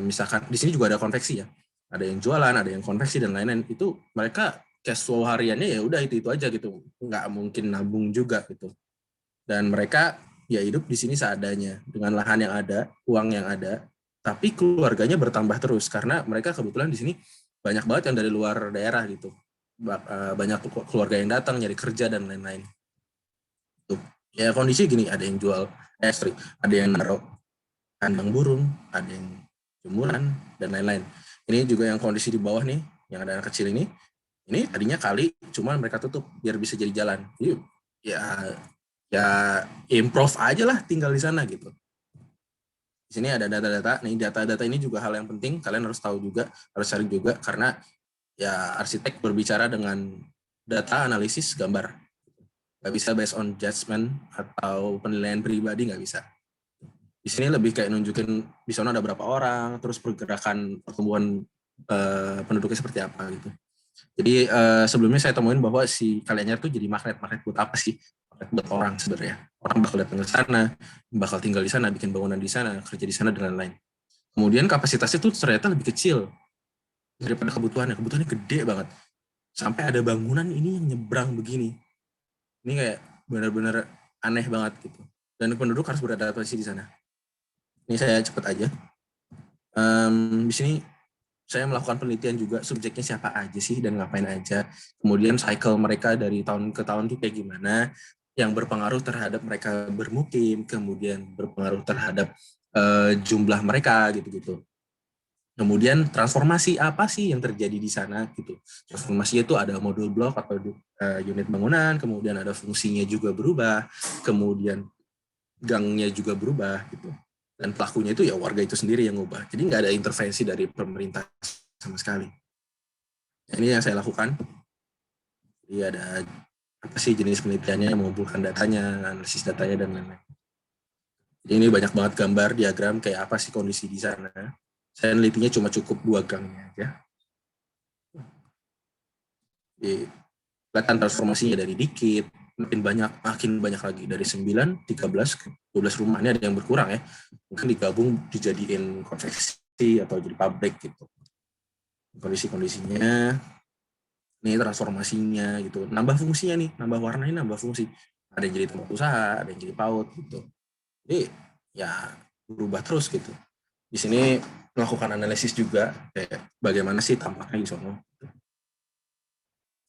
misalkan di sini juga ada konveksi ya. Ada yang jualan, ada yang konveksi dan lain-lain. Itu mereka cash flow hariannya ya udah itu aja gitu. Nggak mungkin nabung juga gitu. Dan mereka ya hidup di sini seadanya dengan lahan yang ada, uang yang ada. Tapi keluarganya bertambah terus karena mereka kebetulan di sini banyak banget yang dari luar daerah gitu. Banyak keluarga yang datang nyari kerja dan lain-lain. Tuh. Ya kondisi gini, ada yang jual ada yang naruh kandang burung, ada yang jemuran dan lain-lain. Ini juga yang kondisi di bawah nih, yang ada anak kecil ini. Ini tadinya kali, cuman mereka tutup biar bisa jadi jalan. Jadi ya improve aja lah tinggal di sana gitu. Di sini ada data-data. Nih data-data ini juga hal yang penting. Kalian harus tahu juga, harus cari juga karena ya arsitek berbicara dengan data analisis gambar. Nggak bisa based on judgment atau penilaian pribadi, nggak bisa. Di sini lebih kayak nunjukin di sana ada berapa orang, terus pergerakan pertumbuhan penduduknya seperti apa gitu. Jadi sebelumnya saya temuin bahwa si Kalianyar tuh jadi magnet buat apa sih? Magnet buat orang sebenarnya. Orang bakal datang ke sana, bakal tinggal di sana, bikin bangunan di sana, kerja di sana dan lain-lain. Kemudian kapasitasnya tuh ternyata lebih kecil daripada kebutuhannya. Kebutuhannya gede banget. Sampai ada bangunan ini yang nyebrang begini. Ini kayak benar-benar aneh banget gitu. Dan penduduk harus beradaptasi di sana. Ini saya cepet aja. Di sini saya melakukan penelitian juga subjeknya siapa aja sih dan ngapain aja. Kemudian cycle mereka dari tahun ke tahun itu kayak gimana, yang berpengaruh terhadap mereka bermukim, kemudian berpengaruh terhadap jumlah mereka gitu-gitu. Kemudian transformasi apa sih yang terjadi di sana gitu. Transformasi itu ada modul blok atau unit bangunan, kemudian ada fungsinya juga berubah, kemudian gangnya juga berubah gitu. Dan pelakunya itu ya warga itu sendiri yang ubah. Jadi nggak ada intervensi dari pemerintah sama sekali. Ini yang saya lakukan. Jadi ada apa sih jenis penelitiannya, mengumpulkan datanya, analisis datanya, dan lain-lain. Jadi ini banyak banget gambar, diagram, kayak apa sih kondisi di sana. Saya nelitinya cuma cukup 2 gangnya aja. Jadi kelihatan transformasinya dari dikit, makin banyak lagi. Dari 9, 13, 12 rumah. Ini ada yang berkurang ya. Mungkin digabung, dijadiin konveksi atau jadi pabrik gitu. Kondisi-kondisinya, ini transformasinya gitu. Nambah fungsinya nih, nambah warnanya, nambah fungsi. Ada yang jadi tempat usaha, ada yang jadi PAUD gitu. Jadi ya berubah terus gitu. Di sini melakukan analisis juga kayak bagaimana sih tampaknya di sono.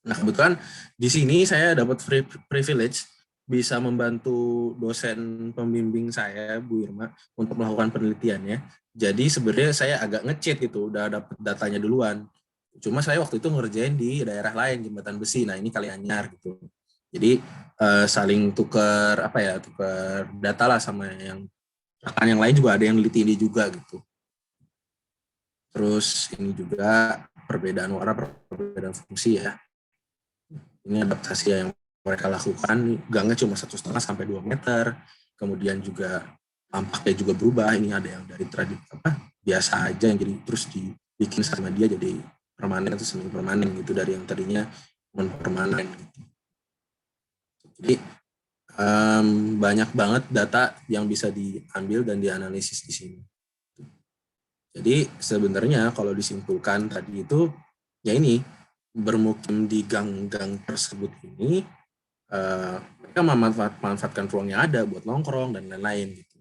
Nah, kebetulan di sini saya dapat privilege bisa membantu dosen pembimbing saya, Bu Irma, untuk melakukan penelitiannya. Jadi sebenarnya saya agak nge-cheat gitu, udah dapat datanya duluan. Cuma saya waktu itu ngerjain di daerah lain, Jembatan Besi. Nah, ini Kalianyar gitu. Jadi saling tukar data lah sama yang rekan yang lain, juga ada yang neliti ini juga gitu. Terus ini juga perbedaan warna, perbedaan fungsi ya. Ini adaptasi yang mereka lakukan, gangnya cuma 1,5 sampai 2 meter, kemudian juga tampaknya juga berubah. Ini ada yang dari biasa aja yang jadi terus dibikin sama dia jadi permanen atau semi permanen gitu, dari yang tadinya non permanen gitu. Jadi banyak banget data yang bisa diambil dan dianalisis di sini. Jadi sebenarnya kalau disimpulkan tadi itu ya ini, bermukim di gang-gang tersebut ini, mereka memanfaatkan ruang yang ada buat nongkrong dan lain-lain gitu.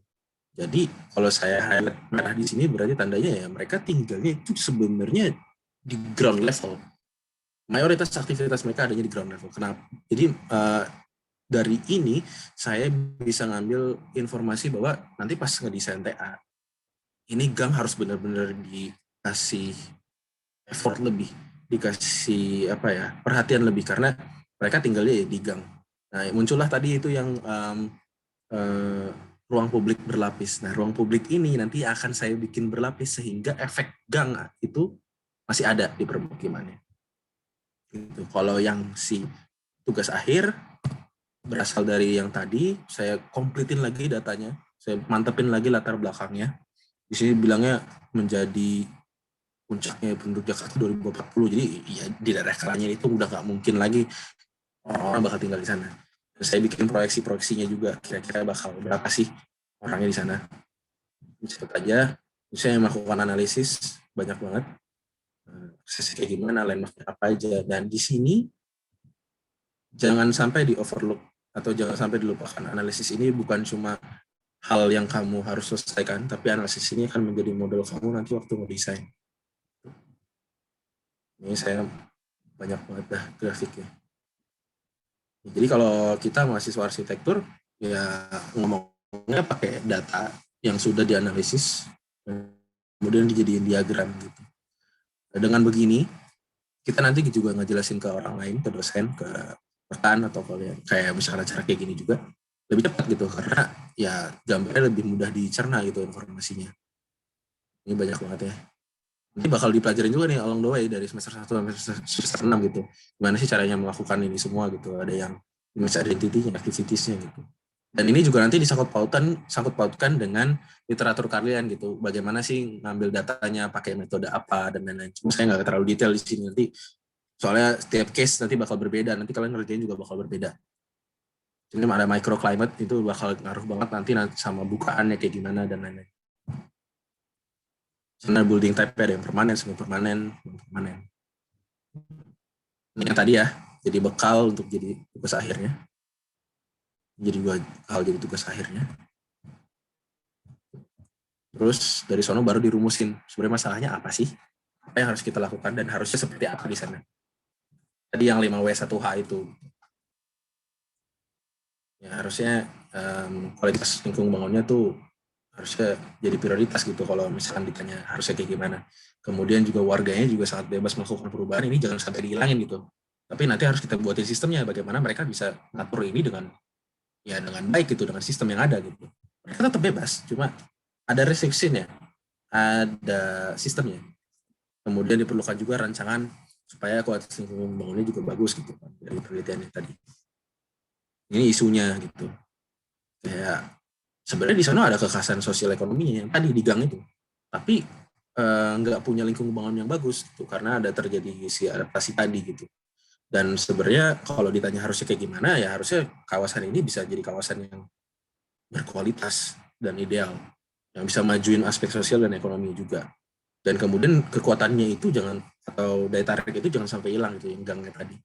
Jadi kalau saya highlight merah di sini berarti tandanya ya mereka tinggalnya itu sebenarnya di ground level. Mayoritas aktivitas mereka adanya di ground level. Kenapa? Jadi dari ini saya bisa ngambil informasi bahwa nanti pas ngedesain TA, ini gang harus benar-benar dikasih effort lebih, dikasih perhatian lebih, karena mereka tinggalnya di gang. Nah, muncullah tadi itu yang ruang publik berlapis. Nah, ruang publik ini nanti akan saya bikin berlapis sehingga efek gang itu masih ada di permukimannya. Gitu. Kalau yang si tugas akhir berasal dari yang tadi, saya komplitin lagi datanya, saya mantepin lagi latar belakangnya. Di sini bilangnya menjadi puncaknya penduduk Jakarta 2040, jadi ya di daerah Kalianyar itu udah nggak mungkin lagi orang bakal tinggal di sana. Dan saya bikin proyeksinya juga, kira-kira bakal berapa sih orangnya di sana. Cepet aja, saya melakukan analisis banyak banget, akses kayak gimana, landmarknya apa aja, dan di sini jangan sampai di overlook atau jangan sampai dilupakan. Analisis ini bukan cuma hal yang kamu harus selesaikan, tapi analisis ini akan menjadi model kamu nanti waktu ngedesain. Ini saya banyak banget dah grafiknya. Jadi kalau kita mahasiswa arsitektur, ya ngomongnya pakai data yang sudah dianalisis, kemudian dijadiin diagram gitu. Dengan begini, kita nanti juga ngejelasin ke orang lain, ke dosen, ke rekan, atau kalian kayak misalnya cara kayak gini juga lebih cepat gitu, karena ya gambarnya lebih mudah dicerna gitu informasinya. Ini banyak banget ya. Nanti bakal dipelajarin juga nih along the way dari semester 1 sampai semester 6 gitu. Gimana sih caranya melakukan ini semua gitu. Ada yang image identity-nya, activitiesnya gitu. Dan ini juga nanti disangkut pautkan dengan literatur kalian gitu. Bagaimana sih ngambil datanya, pakai metode apa, dan lain-lain. Cuma saya nggak terlalu detail di sini nanti. Soalnya setiap case nanti bakal berbeda. Nanti kalian ngerjain juga bakal berbeda. Ini ada microclimate, itu bakal ngaruh banget nanti sama bukaannya kayak gimana dan lain-lain. Karena building type ada yang permanen, semi permanen, non-permanen. Ini yang tadi ya, jadi bekal untuk jadi tugas akhirnya. Jadi bakal jadi tugas akhirnya. Terus dari sono baru dirumusin sebenarnya masalahnya apa sih, apa yang harus kita lakukan dan harusnya seperti apa di sana. Tadi yang 5W1H itu ya harusnya kualitas lingkungan bangunnya tuh harusnya jadi prioritas gitu kalau misalkan ditanya harusnya kayak gimana. Kemudian juga warganya juga sangat bebas melakukan perubahan, ini jangan sampai dihilangin gitu. Tapi nanti harus kita buatin sistemnya bagaimana mereka bisa ngatur ini dengan baik gitu, dengan sistem yang ada gitu. Mereka tetap bebas, cuma ada restriksinya, ada sistemnya. Kemudian diperlukan juga rancangan supaya kualitas lingkungan bangunnya juga bagus gitu kan, dari penelitiannya tadi. Ini isunya gitu. Kayak sebenarnya di sana ada kekhasan sosial ekonominya yang tadi di gang itu, tapi nggak punya lingkungan bangun yang bagus gitu, karena ada terjadi si adaptasi tadi gitu. Dan sebenarnya kalau ditanya harusnya kayak gimana, ya harusnya kawasan ini bisa jadi kawasan yang berkualitas dan ideal, yang bisa majuin aspek sosial dan ekonomi juga. Dan kemudian kekuatannya itu jangan, atau daya tarik itu jangan sampai hilang gitu, yang gangnya tadi.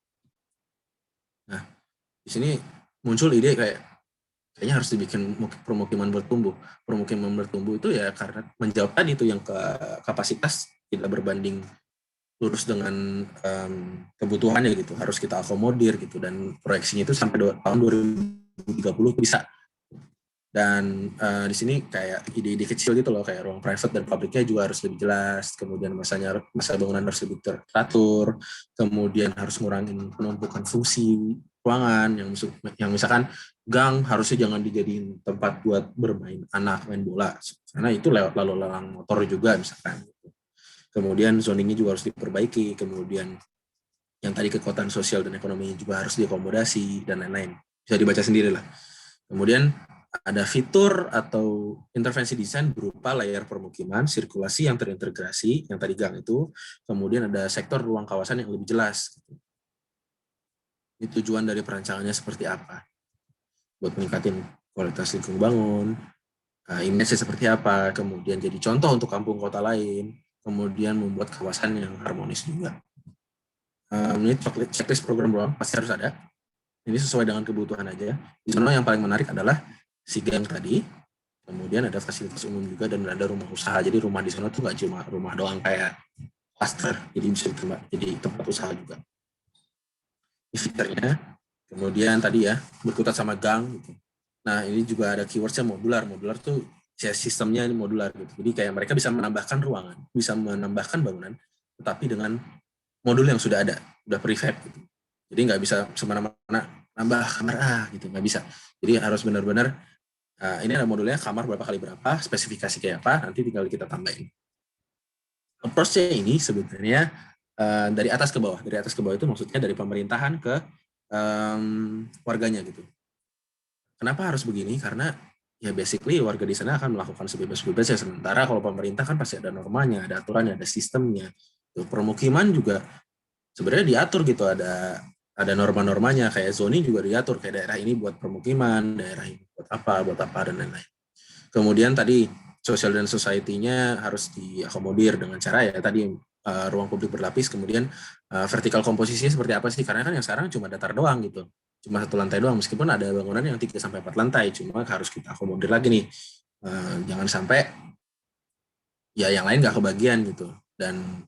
Nah, di sini muncul ide kayaknya harus dibikin permukiman bertumbuh. Permukiman bertumbuh itu ya karena menjawab tadi itu yang kapasitas tidak berbanding lurus dengan kebutuhannya gitu, harus kita akomodir gitu, dan proyeksinya itu sampai tahun 2030 bisa. Dan di sini kayak ide-ide kecil gitu loh, kayak ruang private dan publiknya juga harus lebih jelas, kemudian masa bangunan harus lebih teratur, kemudian harus ngurangin penumpukan fungsi ruangan yang misalkan gang harusnya jangan dijadiin tempat buat bermain anak main bola, karena itu lewat lalu lalang motor juga misalkan. Kemudian zoningnya juga harus diperbaiki, kemudian yang tadi kekuatan sosial dan ekonomi juga harus diakomodasi dan lain-lain. Bisa dibaca sendiri lah. Kemudian ada fitur atau intervensi desain berupa layar permukiman, sirkulasi yang terintegrasi, yang tadi gang itu, kemudian ada sektor ruang kawasan yang lebih jelas. Ini tujuan dari perancangannya seperti apa? Buat meningkatin kualitas lingkungan bangun, image-nya seperti apa, kemudian jadi contoh untuk kampung kota lain, kemudian membuat kawasan yang harmonis juga. Ini checklist program ruang pasti harus ada. Ini sesuai dengan kebutuhan aja. Di sana yang paling menarik adalah si gang tadi, kemudian ada fasilitas umum juga, dan ada rumah usaha. Jadi rumah di sana tuh nggak cuma rumah doang kayak cluster, jadi bisa jadi tempat usaha juga. Ini fiturnya. Kemudian tadi ya berkutat sama gang gitu. Nah ini juga ada keywordsnya modular. Modular tuh sistemnya ini modular gitu. Jadi kayak mereka bisa menambahkan ruangan, bisa menambahkan bangunan, tetapi dengan modul yang sudah ada, udah prefab gitu. Jadi nggak bisa semena-mena nambah kamar gitu, nggak bisa. Jadi harus benar-benar ini ada modulnya, kamar berapa kali berapa, spesifikasi kayak apa, nanti tinggal kita tambahin. Approach-nya ini sebenarnya dari atas ke bawah. Dari atas ke bawah itu maksudnya dari pemerintahan ke warganya gitu. Kenapa harus begini? Karena ya basically warga di sana akan melakukan sebebas-bebasnya, sementara kalau pemerintah kan pasti ada normanya, ada aturannya, ada sistemnya. Permukiman juga sebenarnya diatur gitu, ada norma-normanya, kayak zoning juga diatur, kayak daerah ini buat permukiman, daerah ini buat apa dan lain-lain. Kemudian tadi social dan society-nya harus diakomodir dengan cara ya tadi ruang publik berlapis, kemudian vertikal komposisinya seperti apa sih, karena kan yang sekarang cuma datar doang gitu, cuma satu lantai doang, meskipun ada bangunan yang 3-4 lantai, cuma harus kita akomodir lagi nih, jangan sampai ya yang lain nggak kebagian gitu, dan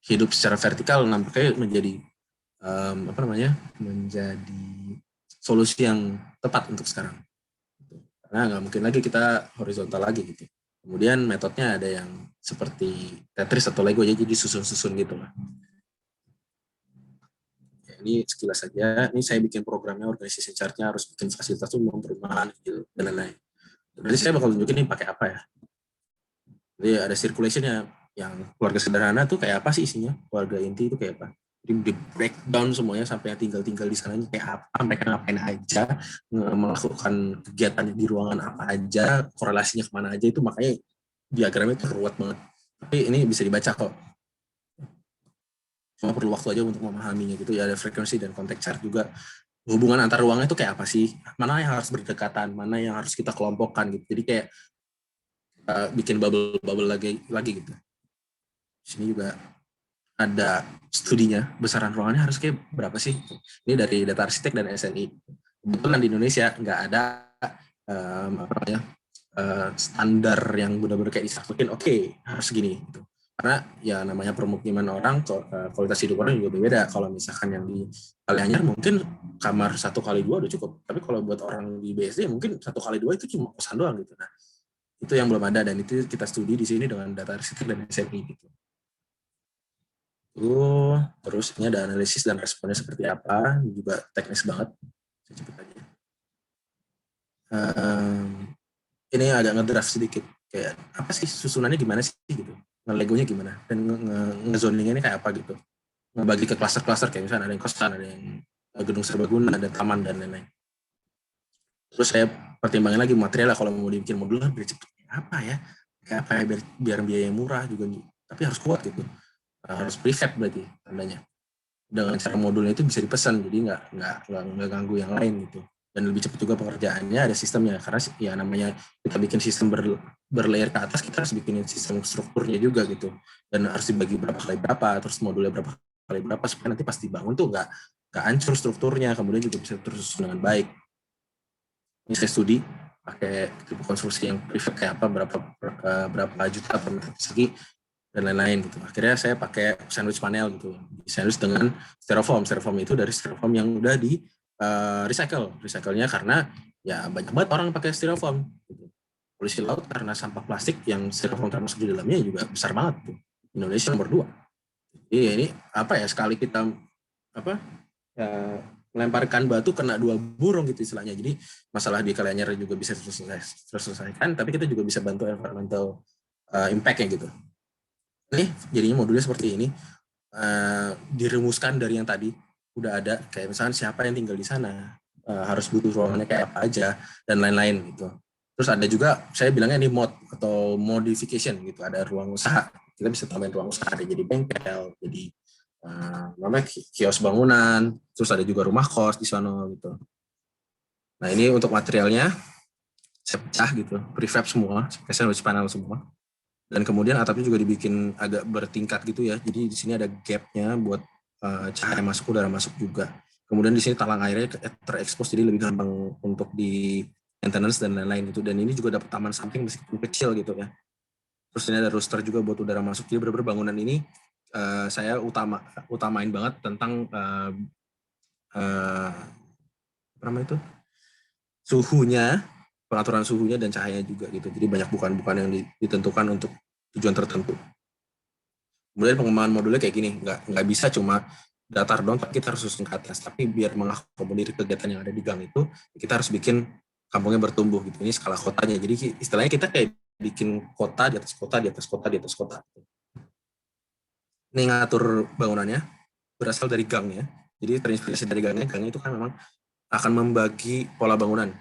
hidup secara vertikal nampaknya menjadi menjadi solusi yang tepat untuk sekarang. Karena nggak mungkin lagi kita horizontal lagi gitu. Kemudian metodenya ada yang seperti Tetris atau Lego, jadi susun-susun gitu lah. Ya, ini sekilas saja. Ini saya bikin programnya, organisasi chart-nya, harus bikin fasilitas umum, perumahan gitu, dan lain-lain. Nanti saya bakal tunjukin ini pakai apa ya. Jadi ada circulation-nya, yang keluarga sederhana tuh kayak apa sih isinya, keluarga inti itu kayak apa. Jadi di breakdown semuanya sampai yang tinggal di sananya kayak apa, mereka ngapain aja, melakukan kegiatan di ruangan apa aja, korelasinya kemana aja, itu makanya diagramnya itu ruwet banget. Tapi ini bisa dibaca kok. Cuma perlu waktu aja untuk memahaminya gitu. Ya ada frekuensi dan konteks chart juga. Hubungan antar ruangnya itu kayak apa sih? Mana yang harus berdekatan, mana yang harus kita kelompokkan gitu. Jadi kayak bikin bubble lagi gitu. Di sini juga ada studinya, besaran ruangannya harus kayak berapa sih? Ini dari data arsitek dan SNI. Kebetulan di Indonesia nggak ada standar yang benar-benar kayak disaksikan, oke, harus segini gitu. Karena ya namanya permukiman orang, kualitas hidup orang juga berbeda. Kalau misalkan yang di Kalianyar mungkin kamar 1x2 udah cukup, tapi kalau buat orang di BSD mungkin 1x2 itu cuma kosan doang gitu. Nah, itu yang belum ada, dan itu kita studi di sini dengan data riset dan SMI gitu. Terus ini ada analisis dan responnya seperti apa, juga teknis banget. Saya cepet aja. Ini agak ngedraft sedikit, kayak apa sih susunannya gimana sih gitu, ngelegonya gimana, dan ngezoningnya ini kayak apa gitu, ngebagi ke klaster-klaster, kayak misalnya ada yang kosan, ada yang gedung serbaguna, ada taman dan lain-lain. Terus saya pertimbangin lagi material lah, kalau mau dibikin modular biar cepet apa ya, kayak apa ya, biar biaya murah juga, tapi harus kuat gitu, harus prefab berarti tandanya. Dengan cara modulnya itu bisa dipesan, jadi nggak ganggu yang lain gitu. Dan lebih cepat juga pengerjaannya, ada sistemnya, karena ya namanya kita bikin sistem berlayer ke atas, kita harus bikin sistem strukturnya juga gitu, dan harus dibagi berapa kali berapa, terus modulnya berapa kali berapa, supaya nanti pas dibangun tuh nggak hancur strukturnya, kemudian juga bisa tersusun dengan baik. Ini saya studi pakai tipe konstruksi yang prefab kayak apa, berapa juta per meter persegi dan lain-lain gitu. Akhirnya saya pakai sandwich panel gitu, sandwich dengan styrofoam. Styrofoam itu dari styrofoam yang udah di recycle-nya, karena ya banyak banget orang pakai styrofoam gitu. Polusi laut karena sampah plastik yang styrofoam termasuk di dalamnya juga besar banget tuh. Indonesia nomor 2. Jadi ini apa ya, sekali kita ya, melemparkan batu kena 2 burung gitu istilahnya. Jadi masalah di Kalianyar juga bisa terselesaikan, tapi kita juga bisa bantu environmental impact-nya gitu. Ini jadinya modulnya seperti ini, dirumuskan dari yang tadi udah ada, kayak misalnya siapa yang tinggal di sana, harus butuh ruangannya kayak apa aja, dan lain-lain gitu. Terus ada juga, saya bilangnya ini mod atau modification gitu, ada ruang usaha, kita bisa tambahin ruang usaha, ada jadi bengkel, jadi namanya kios bangunan, terus ada juga rumah kos di sana gitu. Nah ini untuk materialnya saya pecah gitu, prefab semua, sandwich panel semua. Dan kemudian atapnya juga dibikin agak bertingkat gitu ya. Jadi di sini ada gapnya buat cahaya masuk, udara masuk juga. Kemudian di sini talang airnya terekspos, jadi lebih gampang untuk di maintenance dan lain-lain gitu. Dan ini juga dapat taman samping meskipun kecil gitu ya. Terus ini ada rooster juga buat udara masuk. Jadi benar-benar bangunan ini saya utamain banget tentang apa namanya itu, suhunya, pengaturan suhunya dan cahayanya juga gitu. Jadi banyak bukan yang ditentukan untuk tujuan tertentu. Kemudian pengembangan modulnya kayak gini, nggak bisa cuma datar doang, tapi kita harus susun ke atas. Tapi biar mengakomodir kegiatan yang ada di gang itu, kita harus bikin kampungnya bertumbuh gitu. Ini skala kotanya. Jadi istilahnya kita kayak bikin kota di atas kota, di atas kota, di atas kota. Ini ngatur bangunannya berasal dari gangnya. Jadi terinspirasi dari gangnya. Gangnya itu kan memang akan membagi pola bangunan.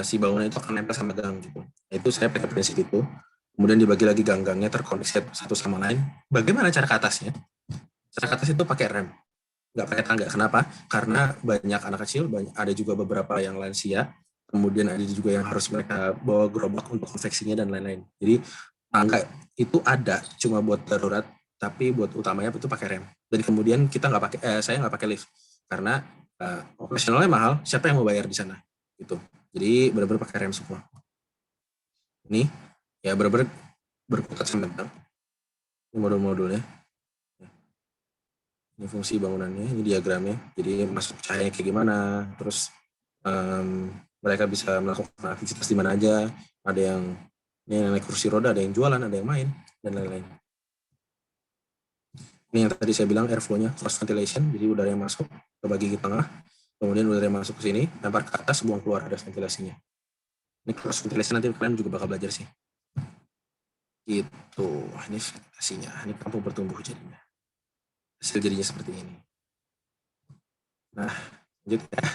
Si bangunan itu akan nempel sama gang gitu. Itu saya pakai prinsip itu. Kemudian dibagi lagi gang-gangnya terkoneksi satu sama lain. Bagaimana cara ke atasnya? Cara ke atas itu pakai rem, nggak pakai tangga. Kenapa? Karena banyak anak kecil, ada juga beberapa yang lansia, kemudian ada juga yang harus mereka bawa gerobak untuk konveksinya dan lain-lain. Jadi tangga itu ada cuma buat darurat, tapi buat utamanya itu pakai rem. Dan kemudian kita saya nggak pakai lift karena operasionalnya mahal. Siapa yang mau bayar di sana? Gitu. Jadi benar-benar pakai rem semua. Ini ya benar-benar berkutat sama bentang. Ini modul-modulnya. Ini fungsi bangunannya, ini diagramnya. Jadi masuk cahaya kayak gimana, terus mereka bisa melakukan aktivitas di mana aja. Ada yang naik kursi roda, ada yang jualan, ada yang main, dan lain-lain. Ini yang tadi saya bilang airflow-nya, cross ventilation, jadi udara yang masuk ke bagian tengah, kemudian udara yang masuk ke sini, lempar ke atas, buang keluar, ada ventilasinya. Ini cross ventilation nanti kalian juga bakal belajar sih. Gitu, ini ventilasinya, ini kampung bertumbuh jadinya. Hasil jadinya seperti ini. Nah, lanjut ya.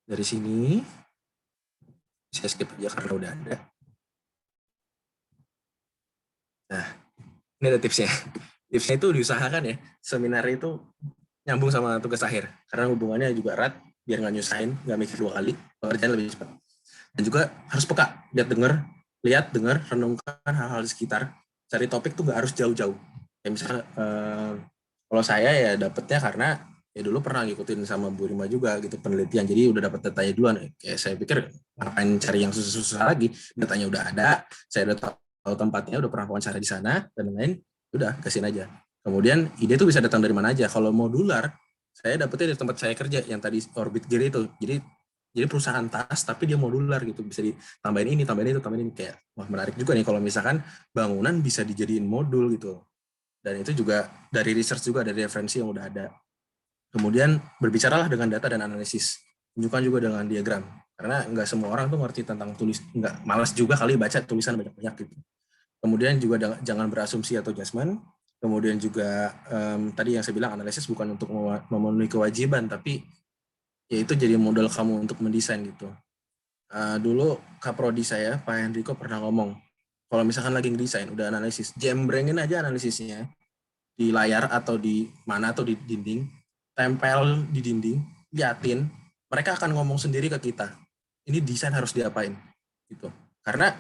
Dari sini, saya skip aja karena udah ada. Nah, ini ada tipsnya. Tipsnya itu diusahakan ya, seminar itu nyambung sama tugas akhir. Karena hubungannya juga erat, biar nggak nyusahin, nggak mikir 2 kali, pengerjaan lebih cepat. Dan juga harus peka, lihat, dengar, renungkan hal-hal di sekitar. Cari topik tuh nggak harus jauh-jauh. Kayak misalnya, kalau saya ya dapetnya karena ya dulu pernah ngikutin sama Bu Rima juga gitu penelitian, jadi udah dapat datanya duluan. Kayak saya pikir ngapain cari yang susah-susah lagi, datanya udah ada, saya udah tahu tempatnya, udah pernah wawancara di sana dan lain-lain, udah kasihin aja. Kemudian ide itu bisa datang dari mana aja. Kalau modular, saya dapetnya dari tempat saya kerja yang tadi Orbit Gear itu. Jadi perusahaan tas tapi dia modular gitu, bisa ditambahin ini, tambahin itu, tambahin ini. Kayak wah menarik juga nih kalau misalkan bangunan bisa dijadiin modul gitu. Dan itu juga dari research juga, dari referensi yang udah ada. Kemudian berbicaralah dengan data dan analisis. Tunjukkan juga dengan diagram. Karena nggak semua orang tuh ngerti tentang nggak malas juga kali baca tulisan banyak-banyak gitu. Kemudian juga jangan berasumsi atau judgement. Kemudian juga tadi yang saya bilang analisis bukan untuk memenuhi kewajiban, tapi ya itu jadi modal kamu untuk mendesain gitu. Dulu Kaprodi saya, Pak Hendriko pernah ngomong, kalau misalkan lagi ngedesain, udah analisis, jembrengin aja analisisnya di layar atau di mana atau di dinding, tempel di dinding, liatin, mereka akan ngomong sendiri ke kita. Ini desain harus diapain, gitu. Karena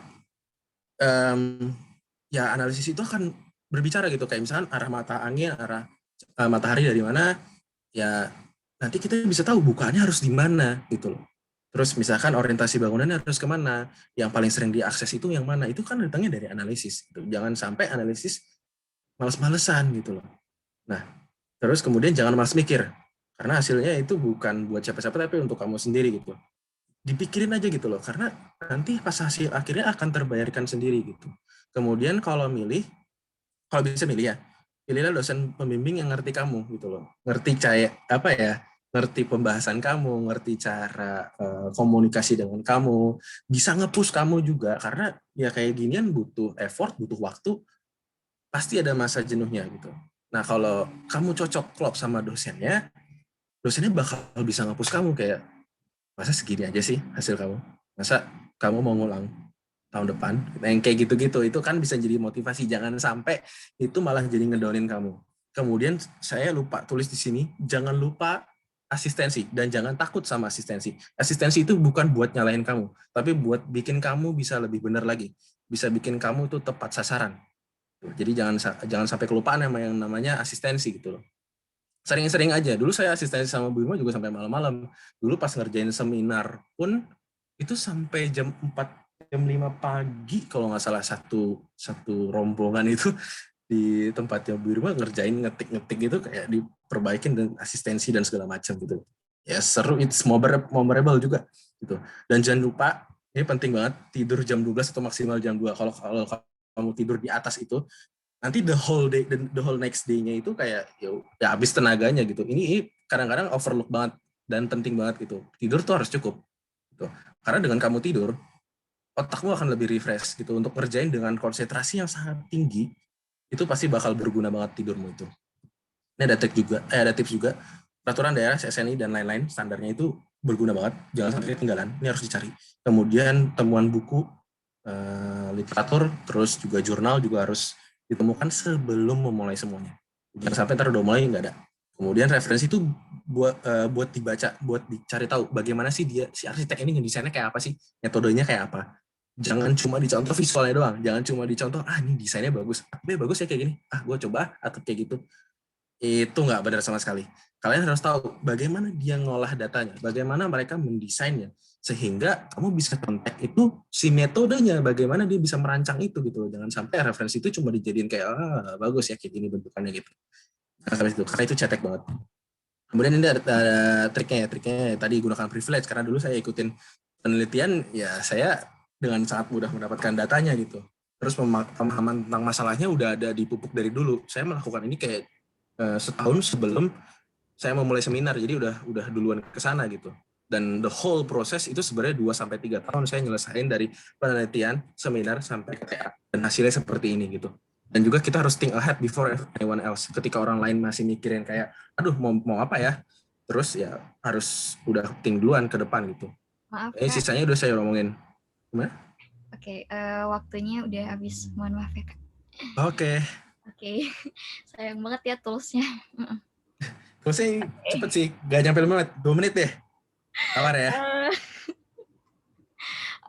ya analisis itu akan berbicara gitu, kayak misalkan arah mata angin, arah matahari dari mana, ya nanti kita bisa tahu bukanya harus di mana, gitu loh. Terus misalkan orientasi bangunannya harus kemana, yang paling sering diakses itu yang mana, itu kan datangnya dari analisis. Gitu. Jangan sampai analisis males-malesan gitu loh. Nah, terus kemudian jangan malas mikir, karena hasilnya itu bukan buat siapa-siapa, tapi untuk kamu sendiri gitu. Dipikirin aja gitu loh, karena nanti pas hasil akhirnya akan terbayarkan sendiri gitu. Kemudian kalau bisa milih ya, pilihlah dosen pembimbing yang ngerti kamu gitu loh. Ngerti ngerti pembahasan kamu, ngerti cara komunikasi dengan kamu, bisa nge-push kamu juga, karena ya kayak ginian butuh effort, butuh waktu, pasti ada masa jenuhnya gitu. Nah kalau kamu cocok klop sama dosennya bakal bisa nge-push kamu kayak, masa segini aja sih hasil kamu? Masa kamu mau ngulang tahun depan? Nah, yang kayak gitu-gitu, itu kan bisa jadi motivasi. Jangan sampai itu malah jadi ngedownin kamu. Kemudian saya lupa tulis di sini, jangan lupa asistensi, dan jangan takut sama asistensi. Asistensi itu bukan buat nyalahin kamu, tapi buat bikin kamu bisa lebih benar lagi. Bisa bikin kamu tuh tepat sasaran. Jadi jangan sampai kelupaan sama yang namanya asistensi gitu loh. Sering-sering aja. Dulu saya asistensi sama Bu Irma juga sampai malam-malam. Dulu pas ngerjain seminar pun itu sampai jam 4, jam 5 pagi kalau nggak salah satu rombongan itu di tempatnya Bu Irma ngerjain ngetik-ngetik itu kayak diperbaikin dan asistensi dan segala macam gitu. Ya seru, it's memorable juga gitu. Dan jangan lupa, ini penting banget, tidur jam 12 atau maksimal jam 2. Kalau kamu tidur di atas itu, nanti the whole next day-nya itu kayak ya habis tenaganya gitu. Ini kadang-kadang overlook banget dan penting banget gitu. Tidur tuh harus cukup gitu. Karena dengan kamu tidur, otakmu akan lebih refresh gitu untuk ngerjain dengan konsentrasi yang sangat tinggi. Itu pasti bakal berguna banget tidurmu itu. Ini ada tips juga. Peraturan daerah, SNI dan lain-lain standarnya itu berguna banget. Jangan sampai ketinggalan. Ini harus dicari. Kemudian temuan buku, literatur, terus juga jurnal juga harus ditemukan sebelum memulai semuanya. Jangan sampai ntar udah mulai nggak ada. Kemudian referensi itu buat dibaca, buat dicari tahu bagaimana sih si arsitek ini ngedesainnya kayak apa sih, metodenya kayak apa. Jangan cuma dicontoh visualnya doang, jangan cuma dicontoh ini desainnya bagus, bagus ya kayak gini, gue coba atau kayak gitu. Itu nggak benar sama sekali. Kalian harus tahu bagaimana dia ngolah datanya, bagaimana mereka mendesainnya, sehingga kamu bisa kontak itu si metodenya, bagaimana dia bisa merancang itu gitu. Jangan sampai referensi itu cuma dijadiin kayak bagus ya kayak gini bentukannya gitu. Karena itu cetek banget. Kemudian ini ada triknya tadi gunakan privilege, karena dulu saya ikutin penelitian, ya saya dengan sangat mudah mendapatkan datanya gitu. Terus pemahaman tentang masalahnya udah ada dipupuk dari dulu. Saya melakukan ini kayak setahun sebelum saya memulai seminar, jadi udah duluan ke sana gitu. Dan the whole proses itu sebenarnya 2-3 tahun saya nyelesain dari penelitian, seminar, sampai KTA. Dan hasilnya seperti ini gitu. Dan juga kita harus think ahead before anyone else. Ketika orang lain masih mikirin kayak, aduh mau apa ya? Terus ya harus udah think duluan ke depan gitu. Maaf, sisanya udah saya ngomongin. Gimana? Oke, waktunya udah habis. Mohon maaf ya, Kak. Oke. Sayang banget ya toolsnya. Toolsnya cepet sih, gak nyampe 5 menit, 2 menit deh. Sabar ya.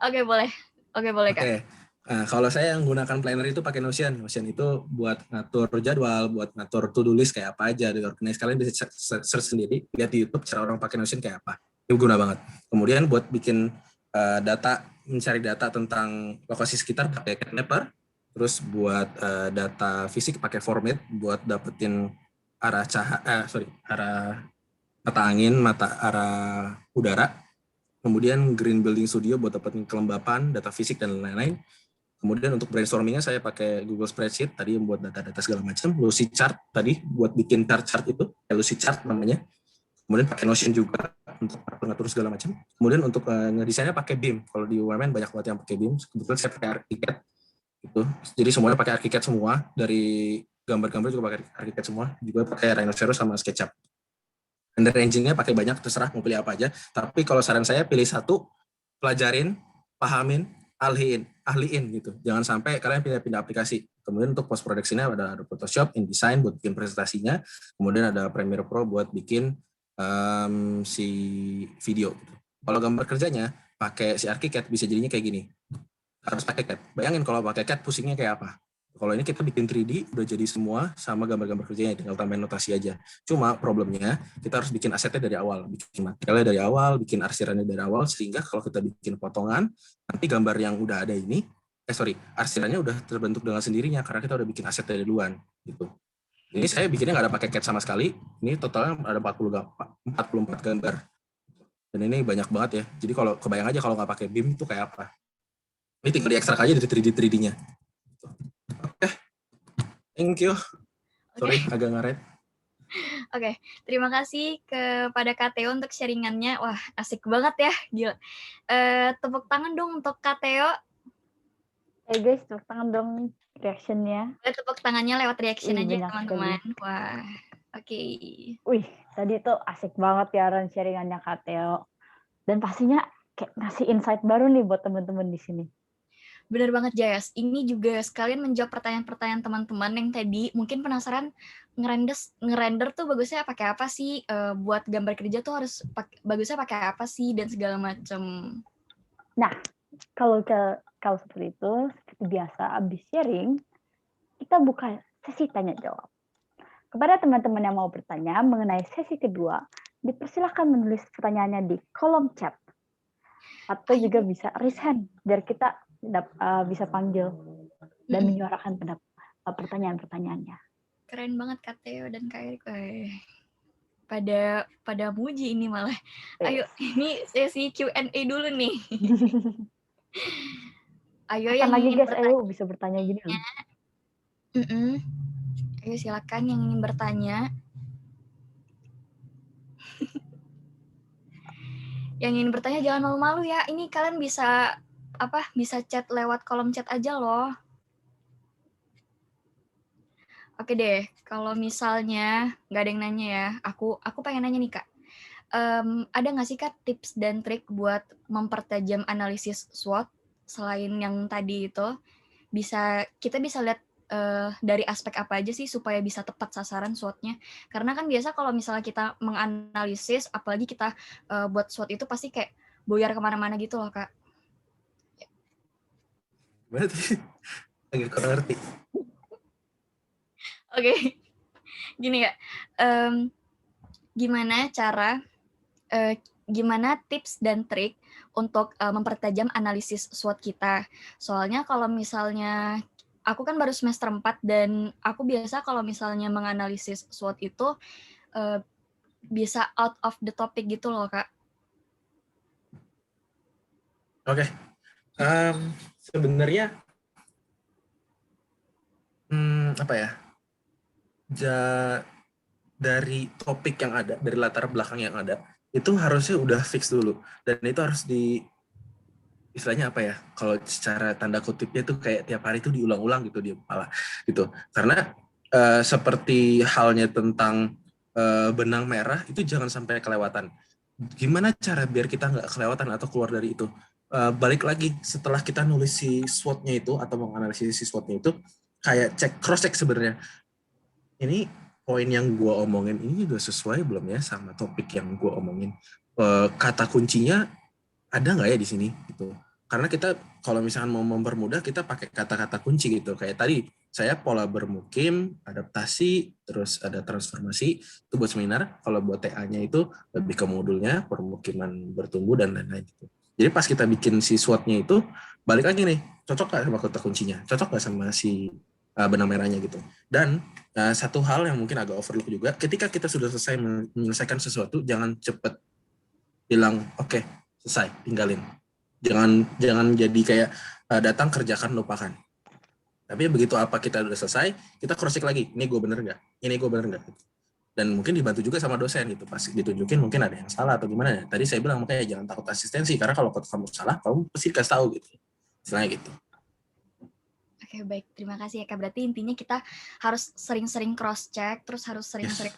Oke, boleh. Oke, boleh, Kak. Nah, kalau saya yang gunakan planner itu pakai Notion. Notion itu buat ngatur jadwal, buat ngatur to-do list kayak apa aja, diorganize. Kalian bisa search sendiri, lihat di YouTube cara orang pakai Notion kayak apa. Itu guna banget. Kemudian buat bikin data, mencari data tentang lokasi sekitar pakai Mapper. Terus buat data fisik pakai Format buat dapetin arah arah mata angin, arah udara. Kemudian Green Building Studio buat dapetin kelembapan, data fisik dan lain-lain. Kemudian untuk brainstormingnya saya pakai Google Spreadsheet tadi buat data-data segala macam. Lucy Chart tadi buat bikin chart itu, Lucy Chart namanya. Kemudian pakai Notion juga untuk ngatur segala macam. Kemudian untuk ngedesainnya pakai BIM. Kalau di UMN banyak banget yang pakai BIM. Kebetulan saya pakai ArchiCAD. Gitu. Jadi semuanya pakai ArchiCAD semua. Dari gambar-gambar juga pakai ArchiCAD semua. Juga pakai Rhinoceros sama SketchUp. Render engine-nya pakai banyak, terserah mau pilih apa aja. Tapi kalau saran saya pilih satu, pelajarin, pahamin, ahliin gitu. Jangan sampai kalian pindah-pindah aplikasi. Kemudian untuk post production-nya ada Photoshop, InDesign buat bikin presentasinya. Kemudian ada Premiere Pro buat bikin si video. Gitu. Kalau gambar kerjanya pakai si ArchiCAD bisa jadinya kayak gini. Harus pakai CAD. Bayangin kalau pakai CAD pusingnya kayak apa. Kalau ini kita bikin 3D udah jadi semua sama gambar-gambar kerjanya, tinggal tambahin notasi aja. Cuma problemnya kita harus bikin asetnya dari awal, bikin materialnya dari awal, bikin arsirannya dari awal, sehingga kalau kita bikin potongan, nanti gambar yang udah ada ini, arsirannya udah terbentuk dengan sendirinya karena kita udah bikin asetnya dari duluan gitu. Ini saya bikinnya nggak ada pakai CAD sama sekali. Ini totalnya ada 44 gambar. Dan ini banyak banget ya. Jadi kalau kebayang aja kalau nggak pakai BIM itu kayak apa. Ini tinggal diekstrak aja dari 3D-nya. Oke, thank you. Sorry, agak ngaret. Oke, terima kasih kepada Kak Theo untuk sharingannya. Wah, asik banget ya. Gila. Tepuk tangan dong untuk Kak Theo. Guys, tepuk tangan dong reaction-nya. Tepuk tangannya lewat reaction aja, banyak teman-teman. sekali. Wah, oke. Wih, tadi tuh asik banget ya sharingannya Kak Theo. Dan pastinya kayak ngasih insight baru nih buat teman-teman di sini. Benar banget, Jayas. Ini juga sekalian menjawab pertanyaan-pertanyaan teman-teman yang tadi mungkin penasaran ngerender tuh bagusnya pakai apa sih? Buat gambar kerja tuh harus bagusnya pakai apa sih dan segala macam. Nah, kalau seperti itu, seperti biasa, abis sharing, kita buka sesi tanya jawab. Kepada teman-teman yang mau bertanya mengenai sesi kedua, dipersilakan menulis pertanyaannya di kolom chat. Atau juga bisa raise hand, biar kita bisa panggil dan menyuarakan pertanyaan-pertanyaannya. Keren banget Kak Theo dan Kak Erik. Pada muji ini malah. Ayo, ini sesi Q&A dulu nih. Ayo yang lagi guys, ayo bisa bertanya gini loh. Ayo silakan yang ingin bertanya. Yang ingin bertanya jangan malu-malu ya. Ini kalian bisa chat lewat kolom chat aja loh. Oke deh, kalau misalnya nggak ada yang nanya ya, aku pengen nanya nih Kak. Ada nggak sih Kak tips dan trik buat mempertajam analisis SWOT selain yang tadi itu? Kita bisa lihat dari aspek apa aja sih supaya bisa tepat sasaran SWOT-nya? Karena kan biasa kalau misalnya kita menganalisis, apalagi kita buat SWOT itu pasti kayak boyar kemana-mana gitu loh Kak. Berarti agak kurang ngerti. Oke, gini Kak, gimana tips dan trik untuk mempertajam analisis SWOT kita? Soalnya kalau misalnya aku kan baru semester 4 dan aku biasa kalau misalnya menganalisis SWOT itu bisa out of the topic gitu loh Kak. Oke. Sebenarnya apa ya? Dari topik yang ada, dari latar belakang yang ada, itu harusnya udah fix dulu. Dan itu harus istilahnya apa ya? Kalau secara tanda kutipnya tuh kayak tiap hari itu diulang-ulang gitu di kepala gitu. Karena seperti halnya tentang benang merah itu jangan sampai kelewatan. Gimana cara biar kita nggak kelewatan atau keluar dari itu? Balik lagi setelah kita nulis si SWOT-nya itu atau menganalisis si SWOT-nya itu, kayak cross check sebenarnya. Ini poin yang gue omongin ini udah sesuai belum ya sama topik yang gue omongin? Kata kuncinya ada nggak ya di sini? Gitu. karena kita kalau misalkan mau mempermudah kita pakai kata-kata kunci gitu. Kayak tadi saya pola bermukim, adaptasi, terus ada transformasi itu buat seminar. Kalau buat TA-nya itu lebih ke modulnya permukiman bertumbuh dan lain-lain gitu. Jadi pas kita bikin si SWOT-nya itu balik lagi nih, cocok nggak sama kata kuncinya, cocok nggak sama si benang merahnya gitu. Dan satu hal yang mungkin agak overlook juga, ketika kita sudah selesai menyelesaikan sesuatu, jangan cepet bilang oke, selesai, tinggalin. Jangan jadi kayak datang kerjakan lupakan. Tapi begitu apa kita udah selesai, kita cross check lagi. Ini gue bener nggak? Ini gue bener nggak? Dan mungkin dibantu juga sama dosen gitu. Pas ditunjukin mungkin ada yang salah atau gimana ya. Tadi saya bilang makanya jangan takut asistensi karena kalau kamu salah, kamu pasti kasih tahu gitu. Istilahnya gitu. Oke, baik. Terima kasih ya, Kak. Berarti intinya kita harus sering-sering cross check, terus harus sering-sering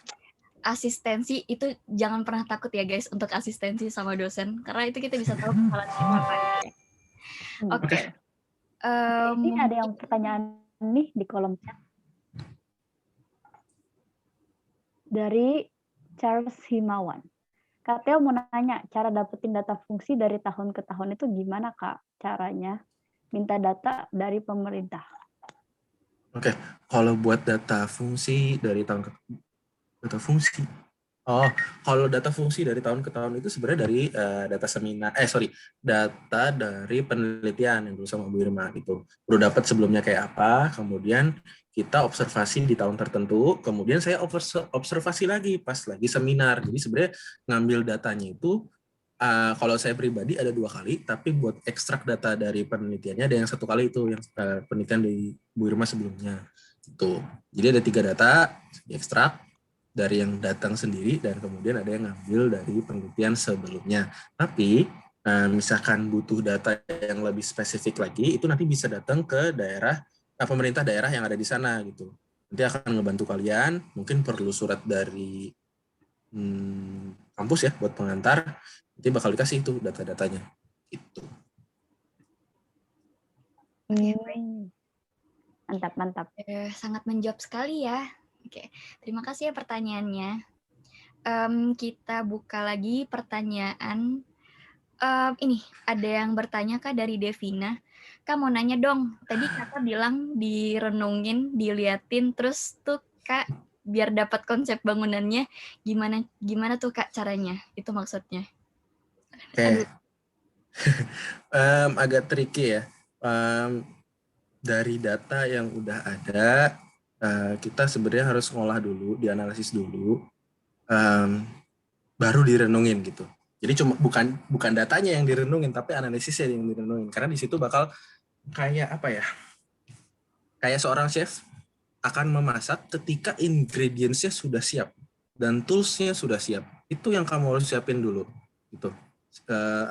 asistensi. Itu jangan pernah takut ya, guys, untuk asistensi sama dosen karena itu kita bisa tahu kesalahan kita apa gitu ya. Oke. Ini ada yang pertanyaan nih di kolom chat. Dari Charles Himawan. Kak Teo mau nanya, cara dapetin data fungsi dari tahun ke tahun itu gimana, Kak? Caranya minta data dari pemerintah. Oke, kalau buat data fungsi dari tahun ke data fungsi. Oh, kalau data fungsi dari tahun ke tahun itu sebenarnya dari data seminar, data dari penelitian yang dulu sama Bu Irma gitu. Udah dapat sebelumnya kayak apa, kemudian kita observasi di tahun tertentu, kemudian saya observasi lagi pas lagi seminar. Jadi sebenarnya ngambil datanya itu, kalau saya pribadi ada 2 kali, tapi buat ekstrak data dari penelitiannya ada yang 1 kali itu, yang penelitian dari Bu Irma sebelumnya. Gitu. Jadi ada 3 data diekstrak dari yang datang sendiri dan kemudian ada yang ngambil dari penelitian sebelumnya. Tapi misalkan butuh data yang lebih spesifik lagi, itu nanti bisa datang ke daerah, pemerintah daerah yang ada di sana gitu. Nanti akan ngebantu kalian, mungkin perlu surat dari kampus ya buat pengantar, nanti bakal dikasih itu data-datanya. Gitu. Mantap. Sangat menjawab sekali ya. Oke, terima kasih ya pertanyaannya. Kita buka lagi pertanyaan. Ini ada yang bertanya Kak dari Devina. Kak mau nanya dong, tadi Kakak bilang direnungin, diliatin, terus tuh Kak biar dapat konsep bangunannya, gimana tuh Kak caranya? Itu maksudnya. Oke. Agak tricky ya. Dari data yang udah ada, kita sebenarnya harus ngolah dulu, dianalisis dulu, baru direnungin gitu. Jadi cuma bukan datanya yang direnungin, tapi analisisnya yang direnungin. Karena di situ bakal kayak apa ya? Kayak seorang chef akan memasak ketika ingredients-nya sudah siap dan tools-nya sudah siap. Itu yang kamu harus siapin dulu. Gitu.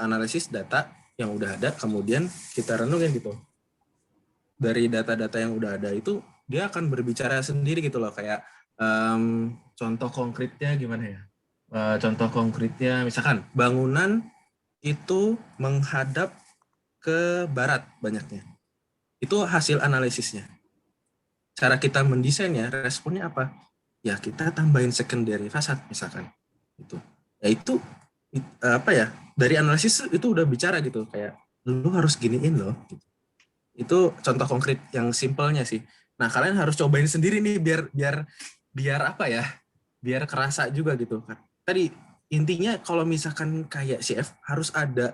Analisis data yang udah ada, kemudian kita renungin gitu. Dari data-data yang udah ada itu dia akan berbicara sendiri gitu loh, kayak contoh konkretnya gimana ya? Contoh konkretnya misalkan bangunan itu menghadap ke barat banyaknya. Itu hasil analisisnya. Cara kita mendesainnya, responnya apa? Ya kita tambahin secondary facade misalkan. Itu. Ya itu apa ya? Dari analisis itu udah bicara gitu, kayak lu harus giniin loh gitu. Itu contoh konkret yang simpelnya sih. Nah, kalian harus cobain sendiri nih biar apa ya? Biar kerasa juga gitu. Tadi intinya kalau misalkan kayak chef harus ada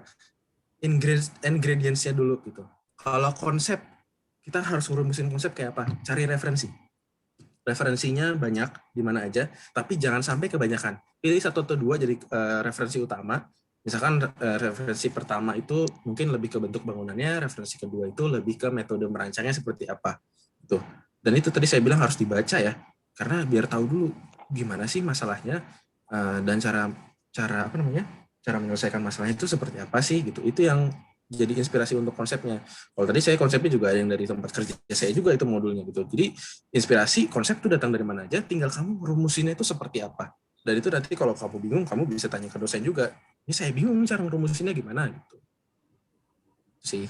ingredients-nya dulu gitu. Kalau konsep kita harus ngurusin konsep kayak apa? Cari referensi. Referensinya banyak di mana aja, tapi jangan sampai kebanyakan. Pilih 1 atau 2 jadi referensi utama. Misalkan referensi pertama itu mungkin lebih ke bentuk bangunannya, referensi kedua itu lebih ke metode merancangnya seperti apa. Tuh. Dan itu tadi saya bilang harus dibaca ya, karena biar tahu dulu gimana sih masalahnya dan cara menyelesaikan masalahnya itu seperti apa sih gitu. Itu yang jadi inspirasi untuk konsepnya. Kalau tadi saya konsepnya juga yang dari tempat kerja saya juga itu modulnya gitu. Jadi inspirasi konsep itu datang dari mana aja, tinggal kamu rumusinnya itu seperti apa. Dan itu nanti kalau kamu bingung, kamu bisa tanya ke dosen juga. Ini saya bingung cara ngerumusinnya gimana gitu. Sih.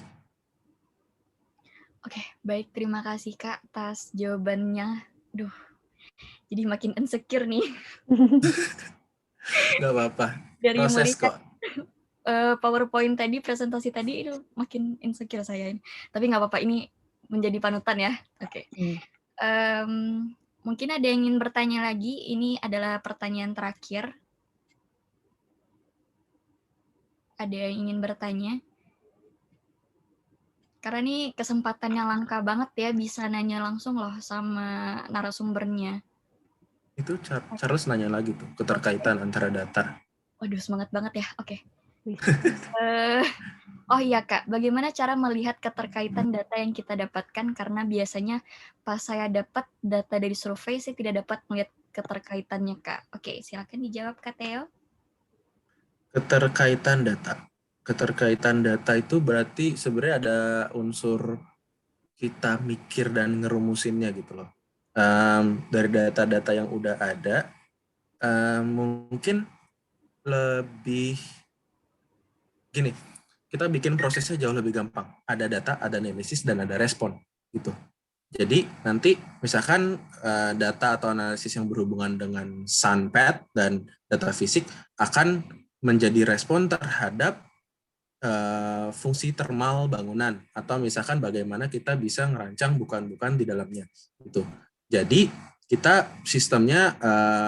Oke, baik. Terima kasih Kak atas jawabannya. Duh, jadi makin insecure nih. Gak apa-apa. Dari Proses Murikat. kok. PowerPoint tadi, presentasi tadi itu makin insecure saya ini. Tapi nggak apa-apa, ini menjadi panutan ya. Oke. Mungkin ada yang ingin bertanya lagi. Ini adalah pertanyaan terakhir. Ada yang ingin bertanya? Karena ini kesempatannya langka banget ya, bisa nanya langsung loh sama narasumbernya. Itu Charles nanya lagi tuh, keterkaitan antara data. Waduh, semangat banget ya. Oke. Oh iya Kak, bagaimana cara melihat keterkaitan data yang kita dapatkan? Karena biasanya pas saya dapat data dari survei, saya tidak dapat melihat keterkaitannya Kak. Oke, silakan dijawab Kak Theo. Keterkaitan data itu berarti sebenarnya ada unsur kita mikir dan ngerumusinnya gitu loh. Dari data-data yang udah ada, mungkin lebih gini, kita bikin prosesnya jauh lebih gampang. Ada data, ada analisis, dan ada respon gitu. Jadi nanti misalkan data atau analisis yang berhubungan dengan SunPath dan data fisik akan menjadi respon terhadap fungsi termal bangunan, atau misalkan bagaimana kita bisa ngerancang bukan-bukan di dalamnya gitu. Jadi kita sistemnya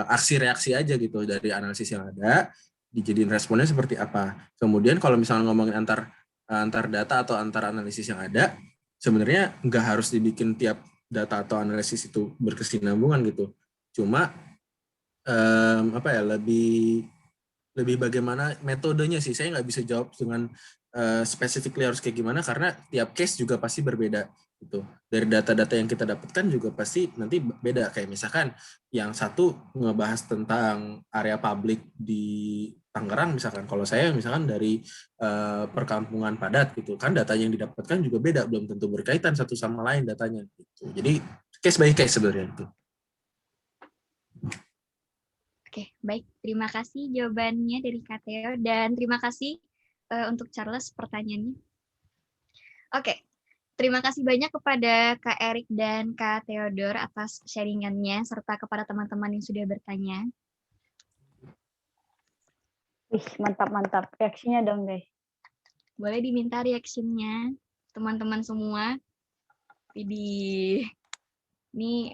aksi reaksi aja gitu dari analisis yang ada, dijadiin responnya seperti apa. Kemudian kalau misalnya ngomongin antar data atau antar analisis yang ada, sebenarnya nggak harus dibikin tiap data atau analisis itu berkesinambungan gitu. Cuma lebih bagaimana metodenya sih. Saya nggak bisa jawab dengan specifically harus kayak gimana, karena tiap case juga pasti berbeda gitu. Dari data-data yang kita dapatkan juga pasti nanti beda. Kayak misalkan yang satu ngebahas tentang area publik di Tangerang misalkan, kalau saya misalkan dari perkampungan padat gitu kan, datanya yang didapatkan juga beda, belum tentu berkaitan satu sama lain datanya gitu. Jadi case by case sebenarnya itu. Oke, baik. Terima kasih jawabannya dari Kak Theo, dan terima kasih untuk Charles pertanyaannya. Oke, terima kasih banyak kepada Kak Erik dan Kak Theodor atas sharingannya, serta kepada teman-teman yang sudah bertanya. Wih, mantap-mantap. Reaksinya dong, guys. Boleh diminta reaksinya, teman-teman semua. Ini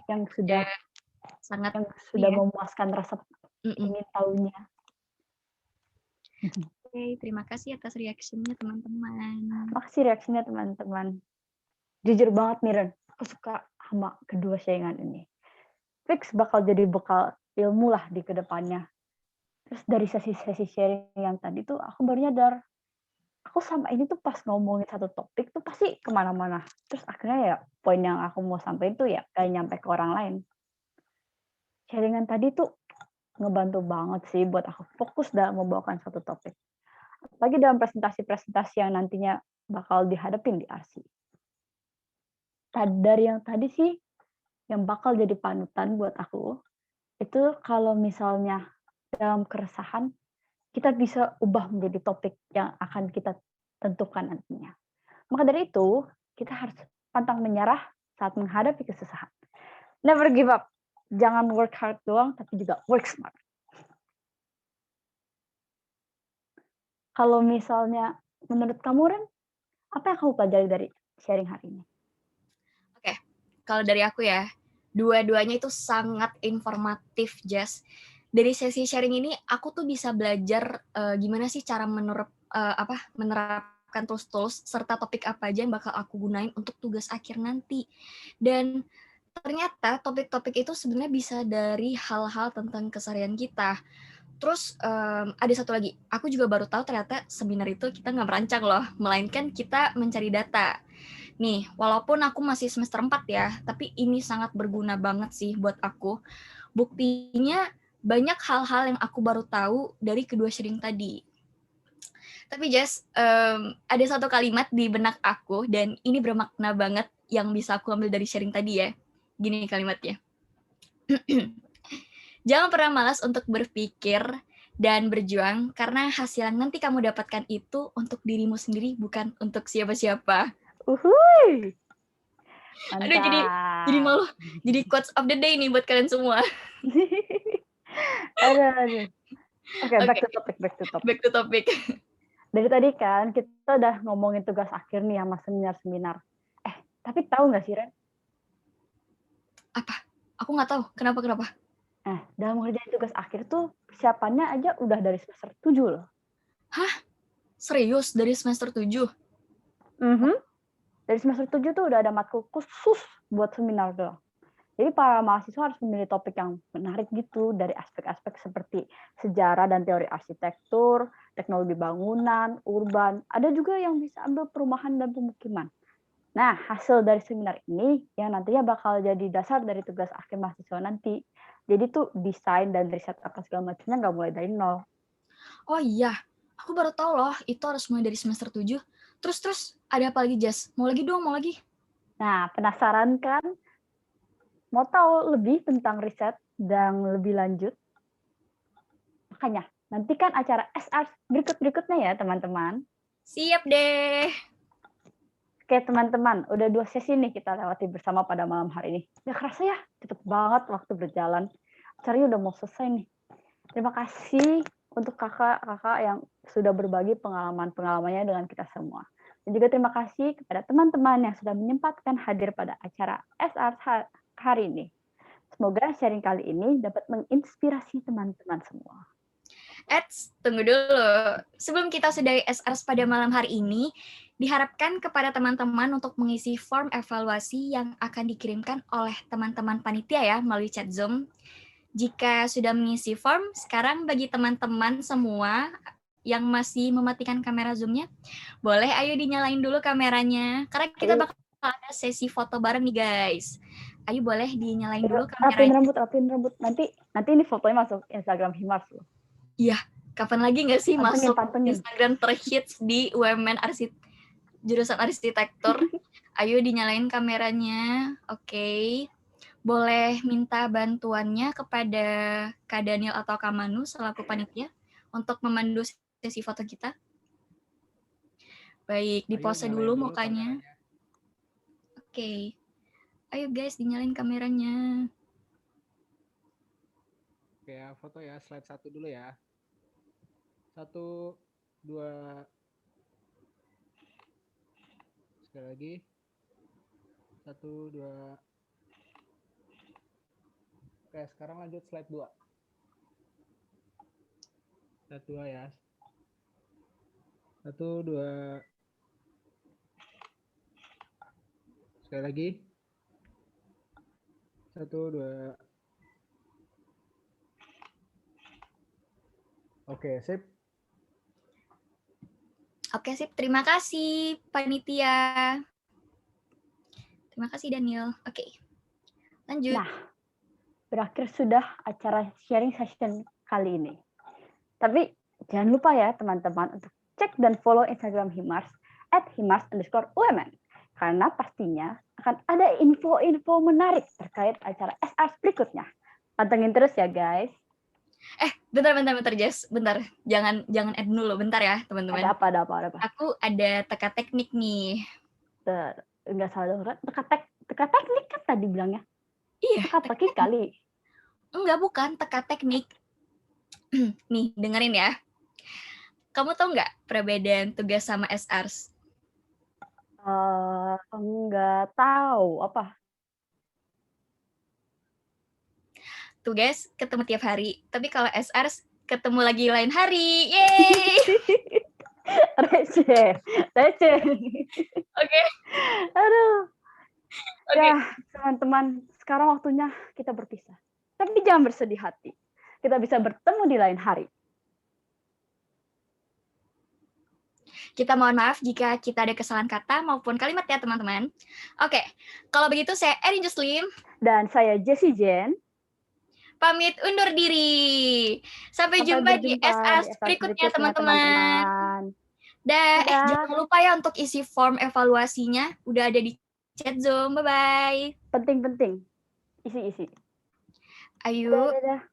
yang sudah sangat memuaskan rasa ingin tahunya. Oke, terima kasih atas reaksinya teman-teman. Makasih reaksinya teman-teman. Jujur banget nih Ren, aku suka sama kedua sharingan ini. Fix bakal jadi bekal ilmu lah di kedepannya. Terus dari sesi-sesi sharing yang tadi tuh aku baru nyadar, aku sama ini tuh pas ngomongin satu topik tuh pasti kemana-mana. Terus akhirnya ya poin yang aku mau sampaikan tuh ya kayak nyampe ke orang lain. Sharingan tadi tuh ngebantu banget sih buat aku fokus dalam membawakan satu topik. Apalagi dalam presentasi-presentasi yang nantinya bakal dihadapin di RC. Dari yang tadi sih, yang bakal jadi panutan buat aku, itu kalau misalnya dalam keresahan, kita bisa ubah menjadi topik yang akan kita tentukan nantinya. Maka dari itu, kita harus pantang menyerah saat menghadapi kesusahan. Never give up. Jangan work hard doang, tapi juga work smart. Kalau misalnya menurut kamu, Ren, apa yang kamu pelajari dari sharing hari ini? Oke, kalau dari aku ya, dua-duanya itu sangat informatif, Jess. Dari sesi sharing ini, aku tuh bisa belajar gimana sih cara menerapkan tools-tools, serta topik apa aja yang bakal aku gunain untuk tugas akhir nanti. Dan ternyata topik-topik itu sebenarnya bisa dari hal-hal tentang keseharian kita. Terus ada satu lagi, aku juga baru tahu ternyata seminar itu kita nggak merancang loh, melainkan kita mencari data. Nih, walaupun aku masih semester 4 ya, tapi ini sangat berguna banget sih buat aku. Buktinya banyak hal-hal yang aku baru tahu dari kedua sharing tadi. Tapi Jess, ada satu kalimat di benak aku, dan ini bermakna banget yang bisa aku ambil dari sharing tadi ya. Gini kalimatnya. Jangan pernah malas untuk berpikir dan berjuang, karena hasil yang nanti kamu dapatkan itu untuk dirimu sendiri, bukan untuk siapa-siapa. Uhuy. Aduh, jadi malu. Jadi quotes of the day nih buat kalian semua. Aduh. Oke, back to topic. Back to topic. dari tadi kan kita udah ngomongin tugas akhir nih sama seminar-seminar. Tapi tahu nggak sih, Ren? Apa? Aku nggak tahu. Kenapa? Dalam ngerjain tugas akhir tuh persiapannya aja udah dari semester 7 loh. Serius dari semester 7? Dari semester 7 tuh udah ada matkul khusus buat seminar doang. Jadi para mahasiswa harus memilih topik yang menarik gitu dari aspek-aspek seperti sejarah dan teori arsitektur, teknologi bangunan, urban. Ada juga yang bisa ambil perumahan dan pemukiman. Nah, hasil dari seminar ini yang nantinya bakal jadi dasar dari tugas akhir mahasiswa nanti. Jadi tuh desain dan riset apa segala macamnya nggak mulai dari nol. Oh iya, aku baru tahu loh itu harus mulai dari semester 7. Terus ada apa lagi, Jas? Mau lagi dong, mau lagi. Nah, penasaran kan? Mau tahu lebih tentang riset dan lebih lanjut? Makanya, nantikan acara SR berikut-berikutnya ya, teman-teman. Siap deh. Oke, teman-teman, udah 2 sesi nih kita lewati bersama pada malam hari ini. Nggak kerasa ya, cepet banget waktu berjalan. Acaranya udah mau selesai nih. Terima kasih untuk kakak-kakak yang sudah berbagi pengalaman-pengalamannya dengan kita semua. Dan juga terima kasih kepada teman-teman yang sudah menyempatkan hadir pada acara SR hari ini. Semoga sharing kali ini dapat menginspirasi teman-teman semua. Tunggu dulu. Sebelum kita sudahi SR pada malam hari ini, diharapkan kepada teman-teman untuk mengisi form evaluasi yang akan dikirimkan oleh teman-teman panitia ya melalui chat Zoom. Jika sudah mengisi form, sekarang bagi teman-teman semua yang masih mematikan kamera Zoom-nya, boleh ayo dinyalain dulu kameranya. Karena kita bakal ada sesi foto bareng nih guys. Ayo boleh dinyalain dulu kameranya. Rapin rambut. Nanti ini fotonya masuk Instagram Himars loh. Iya, kapan lagi nggak sih masuk pantengin. Instagram terhits di UMN jurusan arsitektur. Ayo dinyalain kameranya. Oke. Boleh minta bantuannya kepada Kak Daniel atau Kak Manu selaku panitia untuk memandu sesi foto kita. Baik, di-pause dulu mukanya. Oke. Ayo guys, dinyalain kameranya. Oke ya, foto ya, slide 1 dulu ya. 1, 2. Sekali lagi. 1, 2. Oke, sekarang lanjut slide 2. Slide 2 ya. 1, 2. Sekali lagi. 1, 2. Oke, sip. Oke, sip. Terima kasih, panitia. Terima kasih, Daniel. Oke. Lanjut. Nah, berakhir sudah acara sharing session kali ini. Tapi jangan lupa ya, teman-teman, untuk cek dan follow Instagram Himars @himars_umn. Karena pastinya akan ada info-info menarik terkait acara SR berikutnya. Pantengin terus ya, guys. Bentar, Jess. Bentar. Jangan add dulu. Bentar ya, teman-teman. Ada apa? Aku ada teka teknik nih. Enggak salah dengar. Teka teknik kan tadi bilangnya. Iya. Teka-teki kali. Enggak, bukan. Teka teknik. Nih, dengerin ya. Kamu tahu nggak perbedaan tugas sama SR? Enggak tahu. Apa? Tugas ketemu tiap hari. Tapi kalau SR ketemu lagi lain hari. Yeay! Receh. Oke. Aduh. Oke. Ya, teman-teman, sekarang waktunya kita berpisah. Tapi jangan bersedih hati. Kita bisa bertemu di lain hari. Kita mohon maaf jika kita ada kesalahan kata maupun kalimat ya, teman-teman. Oke, kalau begitu saya Erin Juslim. Dan saya Jessie Jen. Pamit undur diri. Sampai jumpa di SR berikutnya, teman-teman. Jangan lupa ya untuk isi form evaluasinya. Udah ada di chat Zoom. Bye-bye. Penting. Isi. Ayo. Dadah.